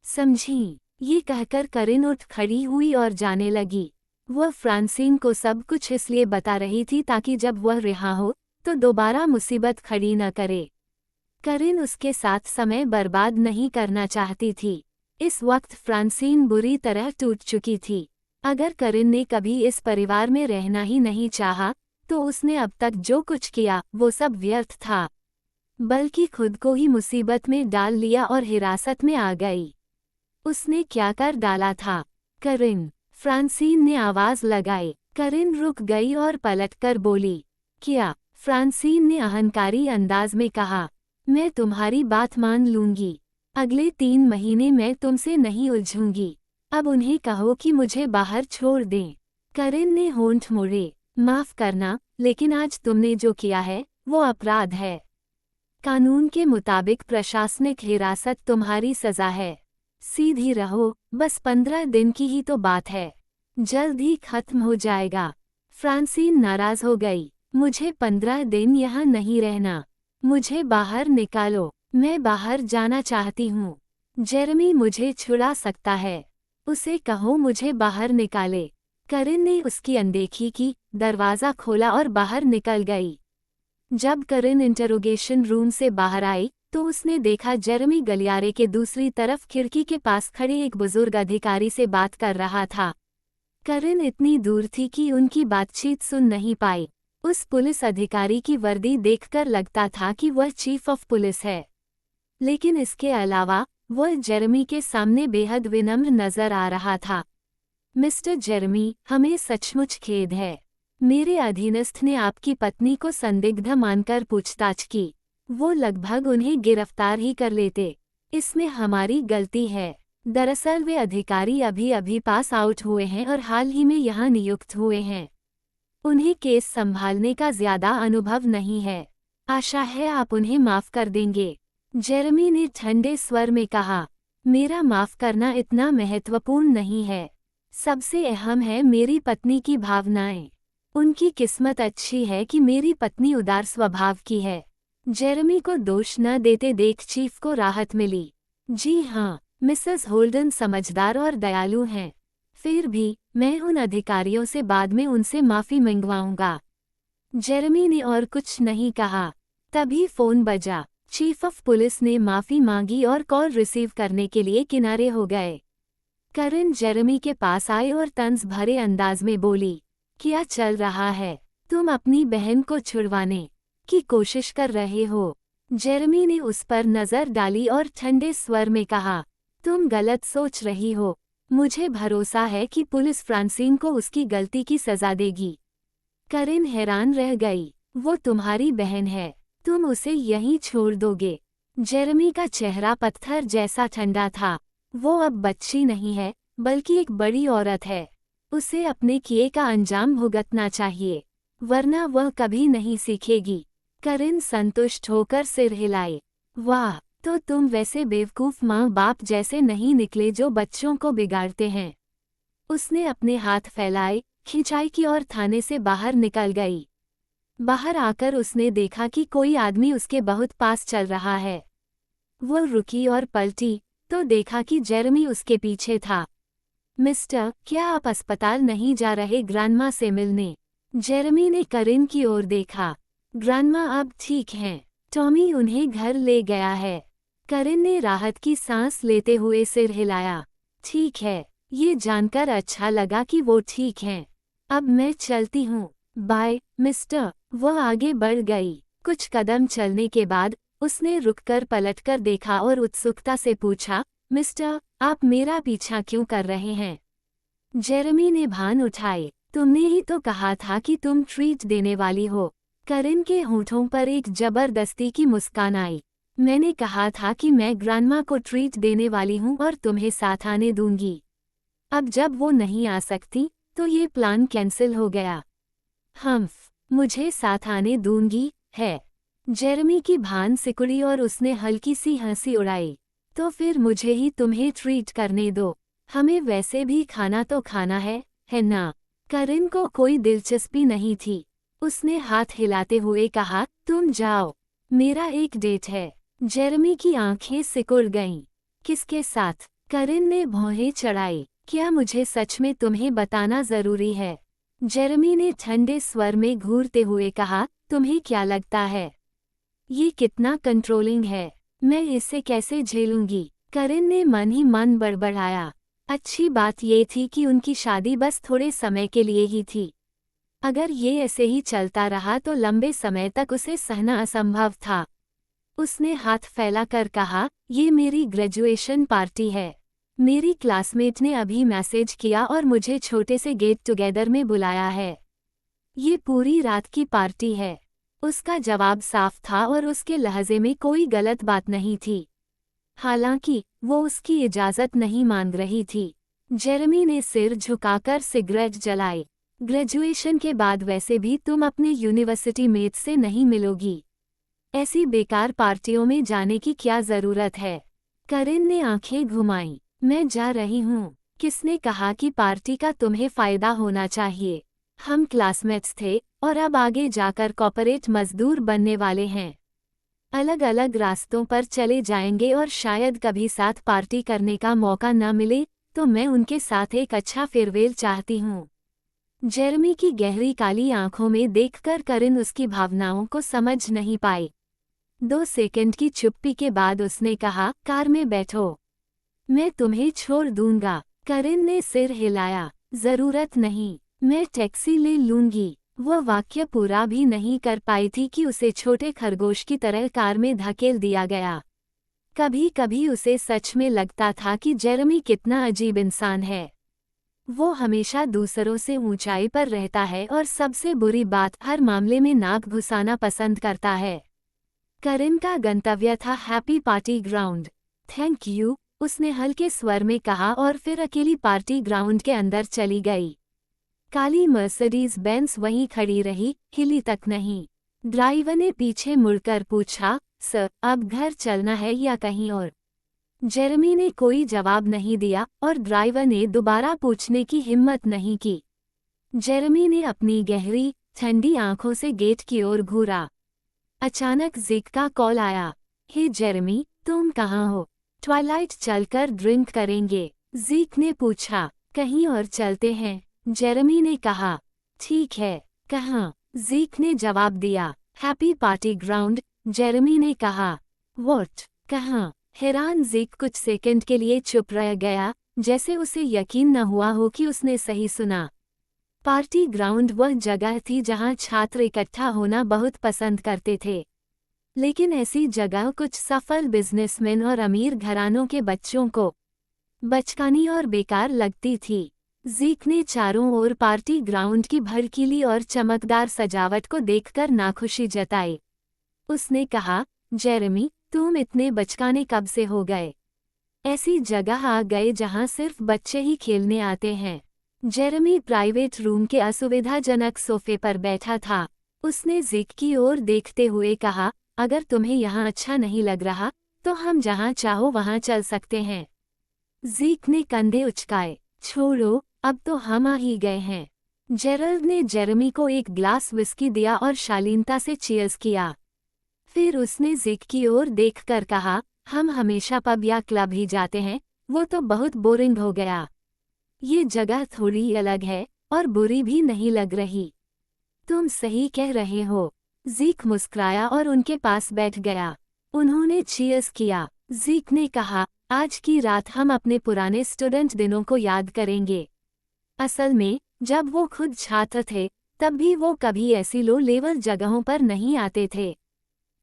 समझी? ये कहकर करिन उठ खड़ी हुई और जाने लगी। वह फ्रांसीन को सब कुछ इसलिए बता रही थी ताकि जब वह रिहा हो तो दोबारा मुसीबत खड़ी न करे। करिन उसके साथ समय बर्बाद नहीं करना चाहती थी। इस वक्त फ्रांसीन बुरी तरह टूट चुकी थी। अगर करिन ने कभी इस परिवार में रहना ही नहीं चाहा, तो उसने अब तक जो कुछ किया वो सब व्यर्थ था, बल्कि खुद को ही मुसीबत में डाल लिया और हिरासत में आ गई। उसने क्या कर डाला था? करिन, फ्रांसीन ने आवाज लगाई। करिन रुक गई और पलटकर बोली, क्या? फ्रांसीन ने अहंकारी अंदाज में कहा, मैं तुम्हारी बात मान लूंगी। अगले 3 महीने मैं तुमसे नहीं उलझूंगी। अब उन्हें कहो कि मुझे बाहर छोड़ दें। करिन ने होंठ मोड़े। माफ करना, लेकिन आज तुमने जो किया है वो अपराध है। कानून के मुताबिक प्रशासनिक हिरासत तुम्हारी सजा है। सीधी रहो, बस 15 दिन की ही तो बात है। जल्द ही खत्म हो जाएगा। फ्रांसीन नाराज हो गई। मुझे 15 दिन यहाँ नहीं रहना। मुझे बाहर निकालो। मैं बाहर जाना चाहती हूँ। जेरेमी मुझे छुड़ा सकता है। उसे कहो मुझे बाहर निकाले। करिन ने उसकी अनदेखी की, दरवाज़ा खोला और बाहर निकल गई। जब करिन इंटरोगेशन रूम से बाहर आई तो उसने देखा जेरेमी गलियारे के दूसरी तरफ खिड़की के पास खड़े एक बुजुर्ग अधिकारी से बात कर रहा था। करिन इतनी दूर थी कि उनकी बातचीत सुन नहीं पाई। उस पुलिस अधिकारी की वर्दी देखकर लगता था कि वह चीफ ऑफ पुलिस है, लेकिन इसके अलावा वह जेरेमी के सामने बेहद विनम्र नजर आ रहा था। मिस्टर जेरेमी, हमें सचमुच खेद है। मेरे अधीनस्थ ने आपकी पत्नी को संदिग्ध मानकर पूछताछ की। वो लगभग उन्हें गिरफ्तार ही कर लेते। इसमें हमारी गलती है। दरअसल वे अधिकारी अभी अभी पास आउट हुए हैं और हाल ही में यहाँ नियुक्त हुए हैं। उन्हें केस संभालने का ज्यादा अनुभव नहीं है। आशा है आप उन्हें माफ कर देंगे। जेरेमी ने ठंडे स्वर में कहा, मेरा माफ करना इतना महत्वपूर्ण नहीं है। सबसे अहम है मेरी पत्नी की भावनाएं। उनकी किस्मत अच्छी है कि मेरी पत्नी उदार स्वभाव की है। जेरेमी को दोष न देते देख चीफ को राहत मिली। जी हाँ, मिसेस होल्डन समझदार और दयालु हैं। फिर भी मैं उन अधिकारियों से बाद में उनसे माफी मंगवाऊंगा। जेरेमी ने और कुछ नहीं कहा। तभी फोन बजा। चीफ ऑफ पुलिस ने माफी मांगी और कॉल रिसीव करने के लिए किनारे हो गए। करिन जेरेमी के पास आए और तंज भरे अंदाज में बोली, क्या चल रहा है? तुम अपनी बहन को छुड़वाने की कोशिश कर रहे हो। जेरेमी ने उस पर नजर डाली और ठंडे स्वर में कहा, तुम गलत सोच रही हो। मुझे भरोसा है कि पुलिस फ्रांसिन को उसकी गलती की सजा देगी। करिन हैरान रह गई। वो तुम्हारी बहन है, तुम उसे यहीं छोड़ दोगे? जेरेमी का चेहरा पत्थर जैसा ठंडा था। वो अब बच्ची नहीं है, बल्कि एक बड़ी औरत है। उसे अपने किए का अंजाम भुगतना चाहिए, वरना वह कभी नहीं सीखेगी। करिन संतुष्ट होकर सिर हिलाए। वाह, तो तुम वैसे बेवकूफ माँ बाप जैसे नहीं निकले जो बच्चों को बिगाड़ते हैं। उसने अपने हाथ फैलाए, खिंचाई की और थाने से बाहर निकल गई। बाहर आकर उसने देखा कि कोई आदमी उसके बहुत पास चल रहा है। वो रुकी और पलटी तो देखा कि जेरेमी उसके पीछे था। मिस्टर, क्या आप अस्पताल नहीं जा रहे ग्रैंडमा से मिलने? जेरेमी ने करिन की ओर देखा। ग्रैंडमा अब ठीक हैं, टॉमी उन्हें घर ले गया है। करिन ने राहत की सांस लेते हुए सिर हिलाया। ठीक है, ये जानकर अच्छा लगा कि वो ठीक हैं। अब मैं चलती हूँ। Bye, mister. वह आगे बढ़ गई। कुछ कदम चलने के बाद उसने रुककर पलटकर देखा और उत्सुकता से पूछा, मिस्टर, आप मेरा पीछा क्यों कर रहे हैं? जेरेमी ने भान उठाए। तुमने ही तो कहा था कि तुम ट्रीट देने वाली हो। करिन के होठों पर एक जबरदस्ती की मुस्कान आई। मैंने कहा था कि मैं ग्रैंडमा को ट्रीट देने वाली हूँ और तुम्हें साथ आने दूंगी। अब जब वो नहीं आ सकती, तो ये प्लान कैंसिल हो गया। हम्फ, मुझे साथ आने दूंगी, है? जेरेमी की भान सिकुड़ी और उसने हल्की सी हंसी उड़ाई। तो फिर मुझे ही तुम्हें ट्रीट करने दो। हमें वैसे भी खाना तो खाना है ना? करिन को कोई दिलचस्पी नहीं थी। उसने हाथ हिलाते हुए कहा, तुम जाओ, मेरा एक डेट है। जेरेमी की आंखें सिकुड़ गईं। किसके साथ? करिन ने भौहें चढ़ाई। क्या मुझे सच में तुम्हें बताना जरूरी है? जेरेमी ने ठंडे स्वर में घूरते हुए कहा, तुम्हें क्या लगता है ये कितना कंट्रोलिंग है? मैं इसे कैसे झेलूंगी? करिन ने मन ही मन बड़बड़ाया। अच्छी बात ये थी कि उनकी शादी बस थोड़े समय के लिए ही थी। अगर ये ऐसे ही चलता रहा तो लंबे समय तक उसे सहना असंभव था। उसने हाथ फैलाकर कहा, ये मेरी ग्रेजुएशन पार्टी है। मेरी क्लासमेट ने अभी मैसेज किया और मुझे छोटे से गेट टुगेदर में बुलाया है। ये पूरी रात की पार्टी है। उसका जवाब साफ था और उसके लहजे में कोई गलत बात नहीं थी। हालांकि वो उसकी इजाजत नहीं मांग रही थी। जेरेमी ने सिर झुकाकर सिगरेट जलाई। ग्रेजुएशन के बाद वैसे भी तुम अपने यूनिवर्सिटी मेट से नहीं मिलोगी। ऐसी बेकार पार्टियों में जाने की क्या जरूरत है? करिन ने आंखें घुमाईं। मैं जा रही हूँ। किसने कहा कि पार्टी का तुम्हें फायदा होना चाहिए? हम क्लासमेट्स थे और अब आगे जाकर कॉर्पोरेट मजदूर बनने वाले हैं। अलग अलग रास्तों पर चले जाएंगे और शायद कभी साथ पार्टी करने का मौका न मिले, तो मैं उनके साथ एक अच्छा फेयरवेल चाहती हूँ। जेरेमी की गहरी काली आंखों में देखकर करिन उसकी भावनाओं को समझ नहीं पाई। 2 सेकंड की चुप्पी के बाद उसने कहा, कार में बैठो, मैं तुम्हें छोड़ दूंगा। करिन ने सिर हिलाया। जरूरत नहीं, मैं टैक्सी ले लूंगी। वह वाक्य पूरा भी नहीं कर पाई थी कि उसे छोटे खरगोश की तरह कार में धकेल दिया गया। कभी कभी उसे सच में लगता था कि जेरेमी कितना अजीब इंसान है। वो हमेशा दूसरों से ऊंचाई पर रहता है और सबसे बुरी बात, हर मामले में नाक घुसाना पसंद करता है। करिन का गंतव्य था happy party ground. Thank you, उसने हल्के स्वर में कहा और फिर अकेली पार्टी ग्राउंड के अंदर चली गई। काली मर्सिडीज बेंज वहीं खड़ी रही, हिली तक नहीं। ड्राइवर ने पीछे मुड़कर पूछा, सर, अब घर चलना है या कहीं और? जेरेमी ने कोई जवाब नहीं दिया और ड्राइवर ने दोबारा पूछने की हिम्मत नहीं की। जेरेमी ने अपनी गहरी, ठंडी आंखों से गेट की ओर घूरा। अचानक ज़ीक का कॉल आया। हे जेरेमी, तुम कहाँ हो? ट्वाइलाइट चलकर ड्रिंक करेंगे, ज़ीक ने पूछा। कहीं और चलते हैं, जेरेमी ने कहा। ठीक है, कहाँ? ज़ीक ने जवाब दिया। हैप्पी पार्टी ग्राउंड, जेरेमी ने कहा। व्हाट? कहाँ? हैरान ज़ीक कुछ सेकंड के लिए चुप रह गया, जैसे उसे यकीन न हुआ हो कि उसने सही सुना। पार्टी ग्राउंड वह जगह थी जहां छात्र इकट्ठा होना बहुत पसंद करते थे। लेकिन ऐसी जगह कुछ सफल बिजनेसमैन और अमीर घरानों के बच्चों को बचकानी और बेकार लगती थी। ज़ीक ने चारों ओर पार्टी ग्राउंड की भड़कीली और चमकदार सजावट को देखकर नाखुशी जताई। उसने कहा, जेरेमी, तुम इतने बचकाने कब से हो गए? ऐसी जगह आ गए जहां सिर्फ बच्चे ही खेलने आते हैं। जेरेमी प्राइवेट रूम के असुविधाजनक सोफे पर बैठा था। उसने ज़ीक की ओर देखते हुए कहा, अगर तुम्हें यहाँ अच्छा नहीं लग रहा, तो हम जहाँ चाहो वहाँ चल सकते हैं। ज़ीक ने कंधे उचकाए। छोड़ो, अब तो हम आ ही गए हैं। जेरल्ड ने जेरेमी को एक ग्लास विस्की दिया और शालीनता से चीयर्स किया। फिर उसने ज़ीक की ओर देखकर कहा, हम हमेशा पब या क्लब ही जाते हैं, वो तो बहुत बोरिंग हो गया। ये जगह थोड़ी अलग है और बुरी भी नहीं लग रही। तुम सही कह रहे हो। ज़ीक मुस्कुराया और उनके पास बैठ गया। उन्होंने चीयर्स किया। ज़ीक ने कहा, आज की रात हम अपने पुराने स्टूडेंट दिनों को याद करेंगे। असल में, जब वो खुद छात्र थे, तब भी वो कभी ऐसी लो लेवल जगहों पर नहीं आते थे।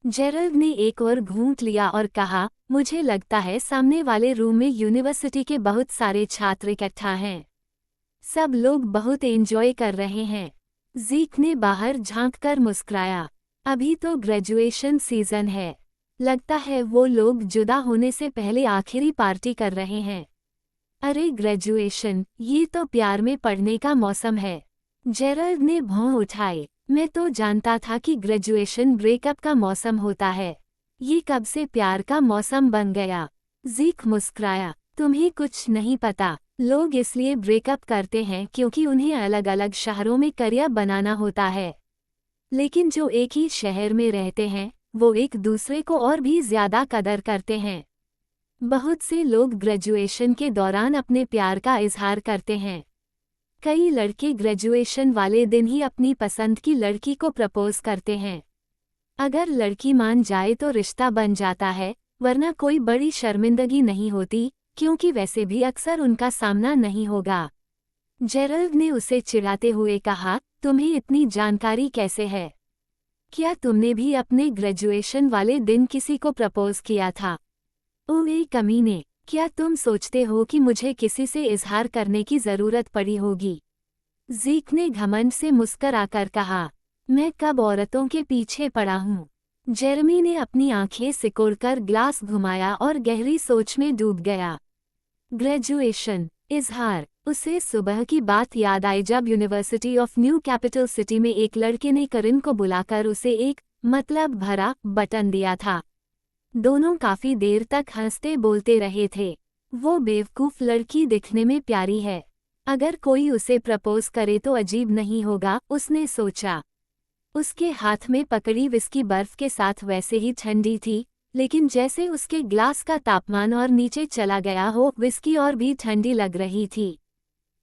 जेरल्ड ने एक और घूंट लिया और कहा, मुझे लगता है सामने वाले रूम में यूनिवर्सिटी के बहुत सारे छात्र इकट्ठा हैं। सब लोग बहुत एंजॉय कर रहे हैं। ज़ीक ने बाहर झांककर मुस्कुराया। अभी तो ग्रेजुएशन सीजन है। लगता है वो लोग जुदा होने से पहले आखिरी पार्टी कर रहे हैं। अरे ग्रेजुएशन, ये तो प्यार में पड़ने का मौसम है। जेरल्ड ने भौं उठाए। मैं तो जानता था कि ग्रेजुएशन ब्रेकअप का मौसम होता है। ये कब से प्यार का मौसम बन गया? ज़ीक मुस्कुराया। तुम्हें कुछ नहीं पता। लोग इसलिए ब्रेकअप करते हैं क्योंकि उन्हें अलग अलग शहरों में करियर बनाना होता है। लेकिन जो एक ही शहर में रहते हैं, वो एक दूसरे को और भी ज्यादा कदर करते हैं। बहुत से लोग ग्रेजुएशन के दौरान अपने प्यार का इजहार करते हैं। कई लड़के ग्रेजुएशन वाले दिन ही अपनी पसंद की लड़की को प्रपोज करते हैं। अगर लड़की मान जाए तो रिश्ता बन जाता है, वरना कोई बड़ी शर्मिंदगी नहीं होती, क्योंकि वैसे भी अक्सर उनका सामना नहीं होगा। जेरल्ड ने उसे चिढ़ाते हुए कहा, तुम्हें इतनी जानकारी कैसे है? क्या तुमने भी अपने ग्रेजुएशन वाले दिन किसी को प्रपोज किया था? ओए कमीने, क्या तुम सोचते हो कि मुझे किसी से इजहार करने की जरूरत पड़ी होगी? ज़ीक ने घमंड से मुस्कुराकर कहा, मैं कब औरतों के पीछे पड़ा हूँ? जेरेमी ने अपनी आंखें सिकोड़कर ग्लास घुमाया और गहरी सोच में डूब गया। ग्रेजुएशन, इजहार। उसे सुबह की बात याद आई जब university of new capital city में एक लड़के ने करिन को बुलाकर उसे एक मतलब भरा बटन दिया था। दोनों काफी देर तक हंसते बोलते रहे थे। वो बेवकूफ लड़की दिखने में प्यारी है, अगर कोई उसे प्रपोज करे तो अजीब नहीं होगा, उसने सोचा। उसके हाथ में पकड़ी विस्की बर्फ के साथ वैसे ही ठंडी थी, लेकिन जैसे उसके ग्लास का तापमान और नीचे चला गया हो, विस्की और भी ठंडी लग रही थी।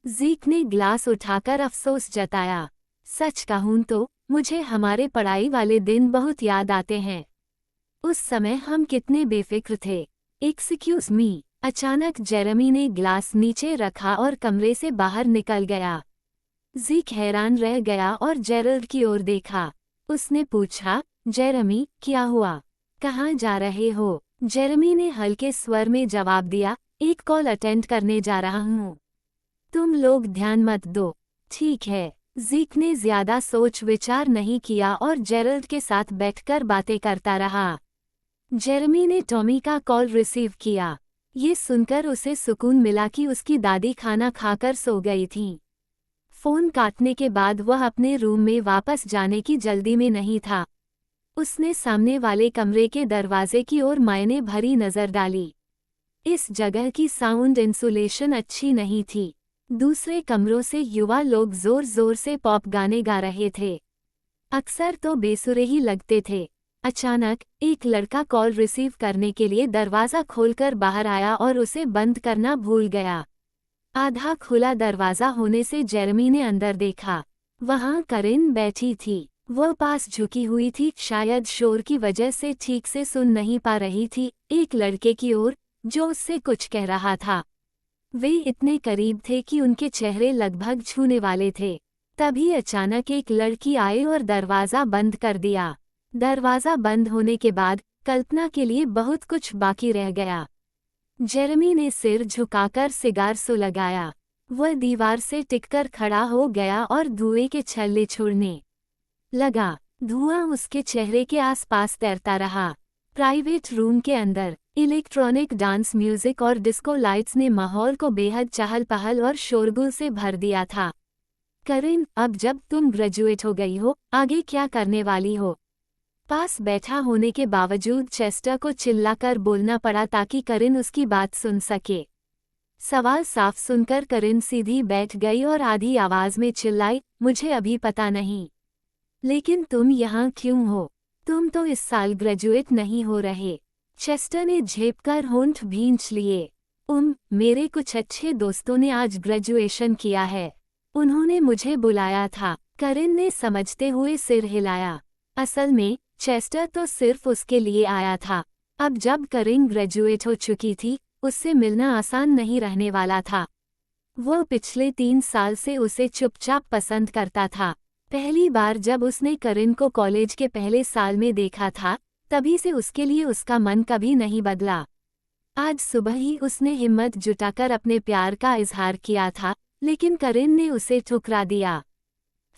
ज़ीक ने ग्लास उठाकर अफसोस जताया, सच कहूं तो मुझे हमारे पढ़ाई वाले दिन बहुत याद आते हैं। उस समय हम कितने बेफिक्र थे। Excuse me. अचानक जेरेमी ने ग्लास नीचे रखा और कमरे से बाहर निकल गया। ज़ीक हैरान रह गया और जेरल्ड की ओर देखा। उसने पूछा, जेरेमी, क्या हुआ? कहाँ जा रहे हो? जेरेमी ने हल्के स्वर में जवाब दिया, एक कॉल अटेंड करने जा रहा हूँ। तुम लोग ध्यान मत दो। ठीक है। ज़ीक ने ज्यादा सोच विचार नहीं किया और जेरल्ड के साथ बैठकर बातें करता रहा। जेरेमी ने टॉमी का कॉल रिसीव किया। ये सुनकर उसे सुकून मिला कि उसकी दादी खाना खाकर सो गई थीं। फोन काटने के बाद वह अपने रूम में वापस जाने की जल्दी में नहीं था। उसने सामने वाले कमरे के दरवाजे की ओर मायने भरी नजर डाली। इस जगह की साउंड इंसुलेशन अच्छी नहीं थी। दूसरे कमरों से युवा लोग जोर जोर से पॉप गाने गा रहे थे। अक्सर तो बेसुरे ही लगते थे। अचानक एक लड़का कॉल रिसीव करने के लिए दरवाज़ा खोलकर बाहर आया और उसे बंद करना भूल गया। आधा खुला दरवाज़ा होने से जेरेमी ने अंदर देखा। वहाँ करिन बैठी थी। वो पास झुकी हुई थी, शायद शोर की वजह से ठीक से सुन नहीं पा रही थी, एक लड़के की ओर जो उससे कुछ कह रहा था। वे इतने करीब थे कि उनके चेहरे लगभग छूने वाले थे। तभी अचानक एक लड़की आई और दरवाज़ा बंद कर दिया। दरवाज़ा बंद होने के बाद कल्पना के लिए बहुत कुछ बाकी रह गया। जेरेमी ने सिर झुकाकर सिगार सुलगाया। वह दीवार से टिककर खड़ा हो गया और धुएं के छल्ले छोड़ने लगा। धुआं उसके चेहरे के आसपास तैरता रहा। प्राइवेट रूम के अंदर इलेक्ट्रॉनिक डांस म्यूजिक और डिस्को लाइट्स ने माहौल को बेहद चहल पहल और शोरगुल से भर दिया था। करिन, अब जब तुम ग्रेजुएट हो गई हो, आगे क्या करने वाली हो? पास बैठा होने के बावजूद चेस्टर को चिल्लाकर बोलना पड़ा ताकि करिन उसकी बात सुन सके। सवाल साफ सुनकर करिन सीधी बैठ गई और आधी आवाज में चिल्लाई, मुझे अभी पता नहीं। लेकिन तुम यहाँ क्यों हो? तुम तो इस साल ग्रेजुएट नहीं हो रहे। चेस्टर ने झेपकर होंठ भींच लिए। मेरे कुछ अच्छे दोस्तों ने आज ग्रेजुएशन किया है। उन्होंने मुझे बुलाया था। करिन ने समझते हुए सिर हिलाया। असल में चेस्टर तो सिर्फ उसके लिए आया था। अब जब करिन ग्रेजुएट हो चुकी थी, उससे मिलना आसान नहीं रहने वाला था। वो पिछले 3 साल से उसे चुपचाप पसंद करता था। पहली बार जब उसने करिन को कॉलेज के पहले साल में देखा था, तभी से उसके लिए उसका मन कभी नहीं बदला। आज सुबह ही उसने हिम्मत जुटाकर अपने प्यार का इजहार किया था, लेकिन करिन ने उसे ठुकरा दिया।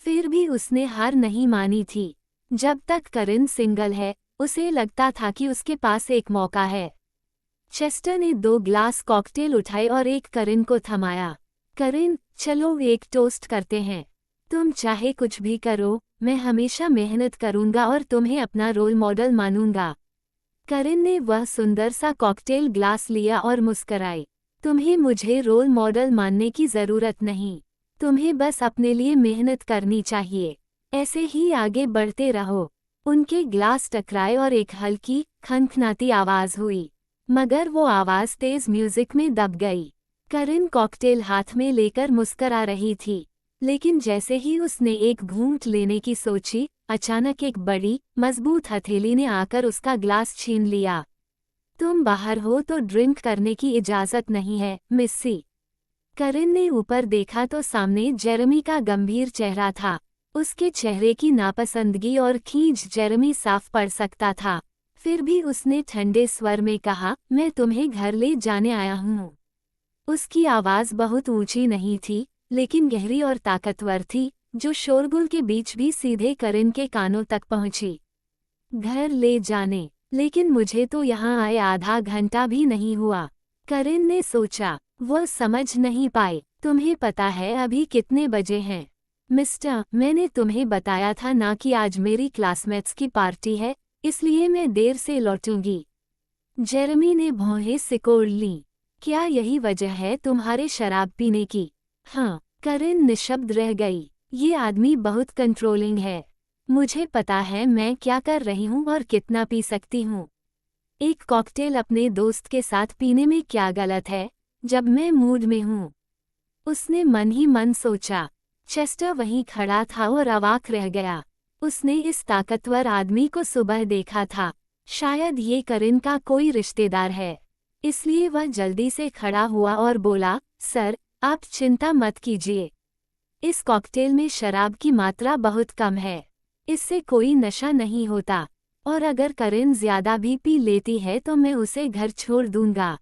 फिर भी उसने हार नहीं मानी थी। जब तक करिन सिंगल है, उसे लगता था कि उसके पास एक मौका है। चेस्टर ने 2 ग्लास कॉकटेल उठाए और एक करिन को थमाया। करिन, चलो एक टोस्ट करते हैं। तुम चाहे कुछ भी करो, मैं हमेशा मेहनत करूंगा और तुम्हें अपना रोल मॉडल मानूंगा। करिन ने वह सुंदर सा कॉकटेल ग्लास लिया और मुस्कराई। तुम्हें मुझे रोल मॉडल मानने की ज़रूरत नहीं। तुम्हें बस अपने लिए मेहनत करनी चाहिए। ऐसे ही आगे बढ़ते रहो। उनके ग्लास टकराए और एक हल्की, खनखनाती आवाज़ हुई, मगर वो आवाज़ तेज़ म्यूजिक में दब गई। करिन कॉकटेल हाथ में लेकर मुस्करा रही थी, लेकिन जैसे ही उसने एक घूंट लेने की सोची, अचानक एक बड़ी, मजबूत हथेली ने आकर उसका ग्लास छीन लिया। तुम बाहर हो तो ड्रिंक करने की इजाज़त नहीं है, मिस्सी। करिन ने ऊपर देखा तो सामने जेरेमी का गंभीर चेहरा था। उसके चेहरे की नापसंदगी और खींच जेरेमी साफ पढ़ सकता था। फिर भी उसने ठंडे स्वर में कहा, मैं तुम्हें घर ले जाने आया हूँ। उसकी आवाज़ बहुत ऊंची नहीं थी, लेकिन गहरी और ताकतवर थी, जो शोरगुल के बीच भी सीधे करिन के कानों तक पहुंची। घर ले जाने? लेकिन मुझे तो यहाँ आए आधा घंटा भी नहीं हुआ। करिन ने सोचा। वो समझ नहीं पाए। तुम्हें पता है अभी कितने बजे हैं? मिस्टर, मैंने तुम्हें बताया था ना कि आज मेरी क्लासमेट्स की पार्टी है, इसलिए मैं देर से लौटूंगी। जेरेमी ने भौहें सिकोड़ लीं। क्या यही वजह है तुम्हारे शराब पीने की? हाँ। करिन निशब्द रह गई। ये आदमी बहुत कंट्रोलिंग है। मुझे पता है मैं क्या कर रही हूँ और कितना पी सकती हूँ। एक कॉकटेल अपने दोस्त के साथ पीने में क्या गलत है, जब मैं मूड में हूँ? उसने मन ही मन सोचा। चेस्टर वहीं खड़ा था और अवाक रह गया। उसने इस ताकतवर आदमी को सुबह देखा था। शायद ये करिन का कोई रिश्तेदार है। इसलिए वह जल्दी से खड़ा हुआ और बोला, सर, आप चिंता मत कीजिए। इस कॉकटेल में शराब की मात्रा बहुत कम है। इससे कोई नशा नहीं होता, और अगर करिन ज्यादा भी पी लेती है तो मैं उसे घर छोड़ दूंगा।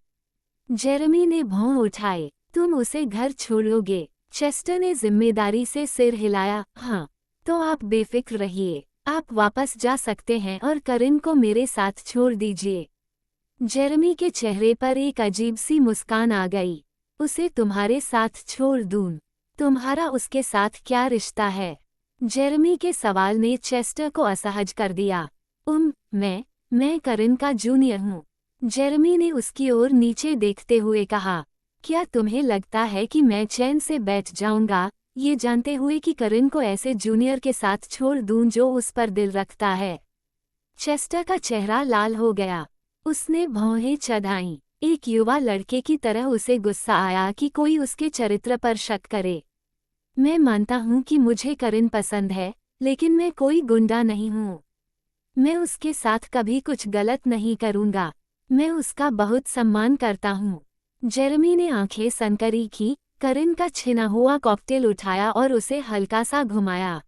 जेरेमी ने भौं उठाए। तुम उसे घर छोड़ोगे? चेस्टर ने जिम्मेदारी से सिर हिलाया। हाँ। तो आप बेफिक्र रहिए। आप वापस जा सकते हैं और करिन को मेरे साथ छोड़ दीजिए। जेरेमी के चेहरे पर एक अजीब सी मुस्कान आ गई। उसे तुम्हारे साथ छोड़ दूं? तुम्हारा उसके साथ क्या रिश्ता है? जेरेमी के सवाल ने चेस्टर को असहज कर दिया। मैं करिन का जूनियर हूँ। जेरेमी ने उसकी ओर नीचे देखते हुए कहा, क्या तुम्हें लगता है कि मैं चैन से बैठ जाऊंगा, ये जानते हुए कि करिन को ऐसे जूनियर के साथ छोड़ दूं जो उस पर दिल रखता है? चेस्टर का चेहरा लाल हो गया। उसने भौहें चढ़ाईं। एक युवा लड़के की तरह उसे गुस्सा आया कि कोई उसके चरित्र पर शक करे। मैं मानता हूँ कि मुझे करिन पसंद है, लेकिन मैं कोई गुंडा नहीं हूँ। मैं उसके साथ कभी कुछ गलत नहीं करूँगा। मैं उसका बहुत सम्मान करता हूँ। जेरेमी ने आंखें सनकरी की, करिन का छिना हुआ कॉकटेल उठाया और उसे हल्का सा घुमाया।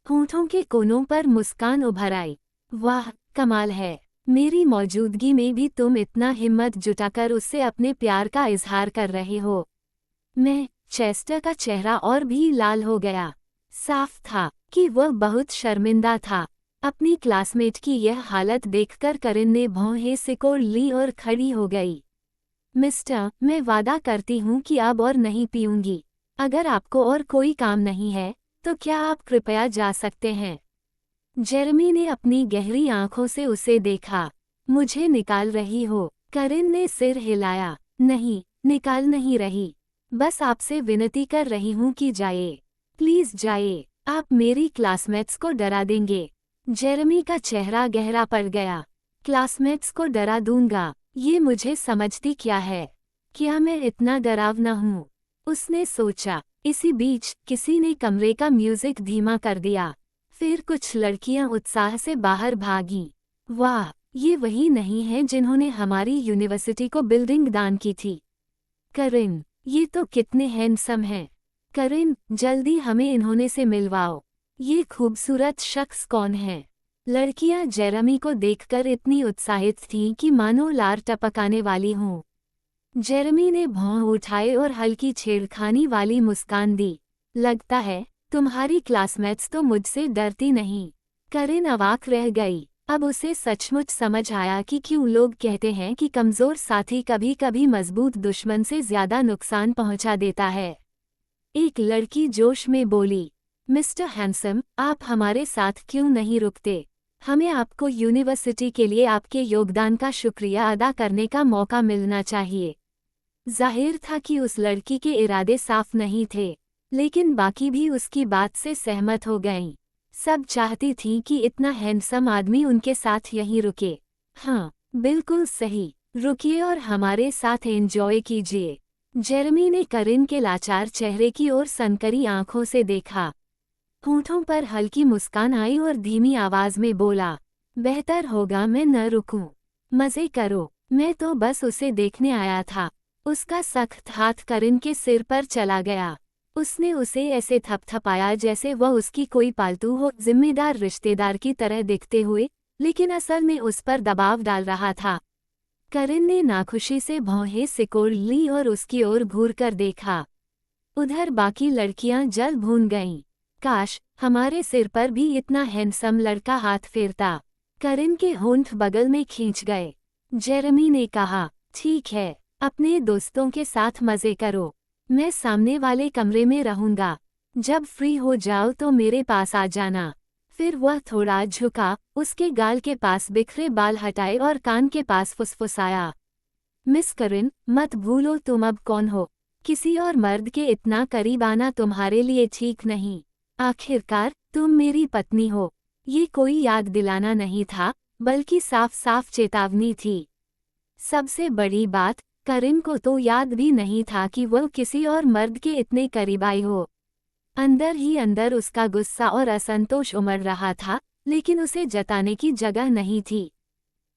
होठों के कोनों पर मुस्कान उभर आई। वाह, कमाल है। मेरी मौजूदगी में भी तुम इतना हिम्मत जुटाकर उससे अपने प्यार का इजहार कर रहे हो। चेस्टर का चेहरा और भी लाल हो गया। साफ था कि वह बहुत शर्मिंदा था। अपनी क्लासमेट की यह हालत देखकर करिन ने भौहें सिकोड़ ली और खड़ी हो गई। मिस्टर, मैं वादा करती हूँ कि अब और नहीं पीऊंगी। अगर आपको और कोई काम नहीं है, तो क्या आप कृपया जा सकते हैं? जेरेमी ने अपनी गहरी आंखों से उसे देखा। मुझे निकाल रही हो? करिन ने सिर हिलाया। नहीं, निकाल नहीं रही। बस आपसे विनती कर रही हूँ कि जाइए। प्लीज जाइए। आप मेरी क्लासमेट्स को डरा देंगे। जेरेमी का चेहरा गहरा पड़ गया। क्लासमेट्स को डरा दूंगा? ये मुझे समझती क्या है? क्या मैं इतना डरावना हूँ? उसने सोचा। इसी बीच किसी ने कमरे का म्यूजिक धीमा कर दिया। फिर कुछ लड़कियां उत्साह से बाहर भागीं। वाह, ये वही नहीं है जिन्होंने हमारी यूनिवर्सिटी को बिल्डिंग दान की थी। करिन, ये तो कितने हैंडसम हैं। करिन, जल्दी हमें इन्होंने से मिलवाओ। ये खूबसूरत शख्स कौन है? लड़कियां जेरेमी को देखकर इतनी उत्साहित थीं कि मानो लार टपकाने वाली हों। जेरेमी ने भौं उठाए और हल्की छेड़खानी वाली मुस्कान दी। लगता है तुम्हारी क्लासमेट्स तो मुझसे डरती नहीं। करिन अवाक रह गई। अब उसे सचमुच समझ आया कि क्यों लोग कहते हैं कि कमजोर साथी कभी कभी मजबूत दुश्मन से ज्यादा नुकसान पहुंचा देता है। एक लड़की जोश में बोली, मिस्टर हैंडसम, आप हमारे साथ क्यों नहीं रुकते? हमें आपको यूनिवर्सिटी के लिए आपके योगदान का शुक्रिया अदा करने का मौका मिलना चाहिए। जाहिर था कि उस लड़की के इरादे साफ नहीं थे, लेकिन बाकी भी उसकी बात से सहमत हो गईं। सब चाहती थीं कि इतना हैंडसम आदमी उनके साथ यहीं रुके। हाँ, बिल्कुल सही। रुकिए और हमारे साथ एंजॉय कीजिए। जेरेमी ने करिन के लाचार चेहरे की ओर सनकरी आंखों से देखा। होठों पर हल्की मुस्कान आई और धीमी आवाज में बोला, बेहतर होगा मैं न रुकूं। मजे करो, मैं तो बस उसे देखने आया था। उसका सख्त हाथ करिन के सिर पर चला गया। उसने उसे ऐसे थपथपाया जैसे वह उसकी कोई पालतू हो, जिम्मेदार रिश्तेदार की तरह दिखते हुए, लेकिन असल में उस पर दबाव डाल रहा था। करिन ने नाखुशी से भौहें सिकोड़ ली और उसकी ओर घूरकर देखा। उधर बाकी लड़कियां जल भून गईं। काश हमारे सिर पर भी इतना हैंडसम लड़का हाथ फेरता। करिन के होंठ बगल में खींच गए। जेरेमी ने कहा, ठीक है, अपने दोस्तों के साथ मजे करो। मैं सामने वाले कमरे में रहूंगा। जब फ्री हो जाओ तो मेरे पास आ जाना। फिर वह थोड़ा झुका, उसके गाल के पास बिखरे बाल हटाए और कान के पास फुसफुसाया, मिस करिन, मत भूलो तुम अब कौन हो। किसी और मर्द के इतना करीब आना तुम्हारे लिए ठीक नहीं। आखिरकार तुम मेरी पत्नी हो। ये कोई याद दिलाना नहीं था, बल्कि साफ साफ चेतावनी थी। सबसे बड़ी बात, करिन को तो याद भी नहीं था कि वह किसी और मर्द के इतने करीब आई हो। अंदर ही अंदर उसका गुस्सा और असंतोष उमड़ रहा था, लेकिन उसे जताने की जगह नहीं थी।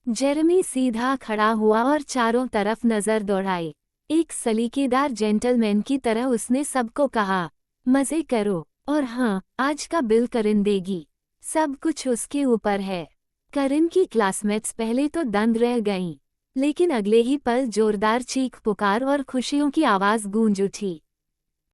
जेरेमी सीधा खड़ा हुआ और चारों तरफ नजर दौड़ाई। एक सलीकेदार जेंटलमैन की तरह उसने सबको कहा, मजे करो, और हाँ, आज का बिल करिन देगी। सब कुछ उसके ऊपर है। करिन की क्लासमेट्स पहले तो दंग रह गईं, लेकिन अगले ही पल जोरदार चीख पुकार और खुशियों की आवाज गूंज उठी।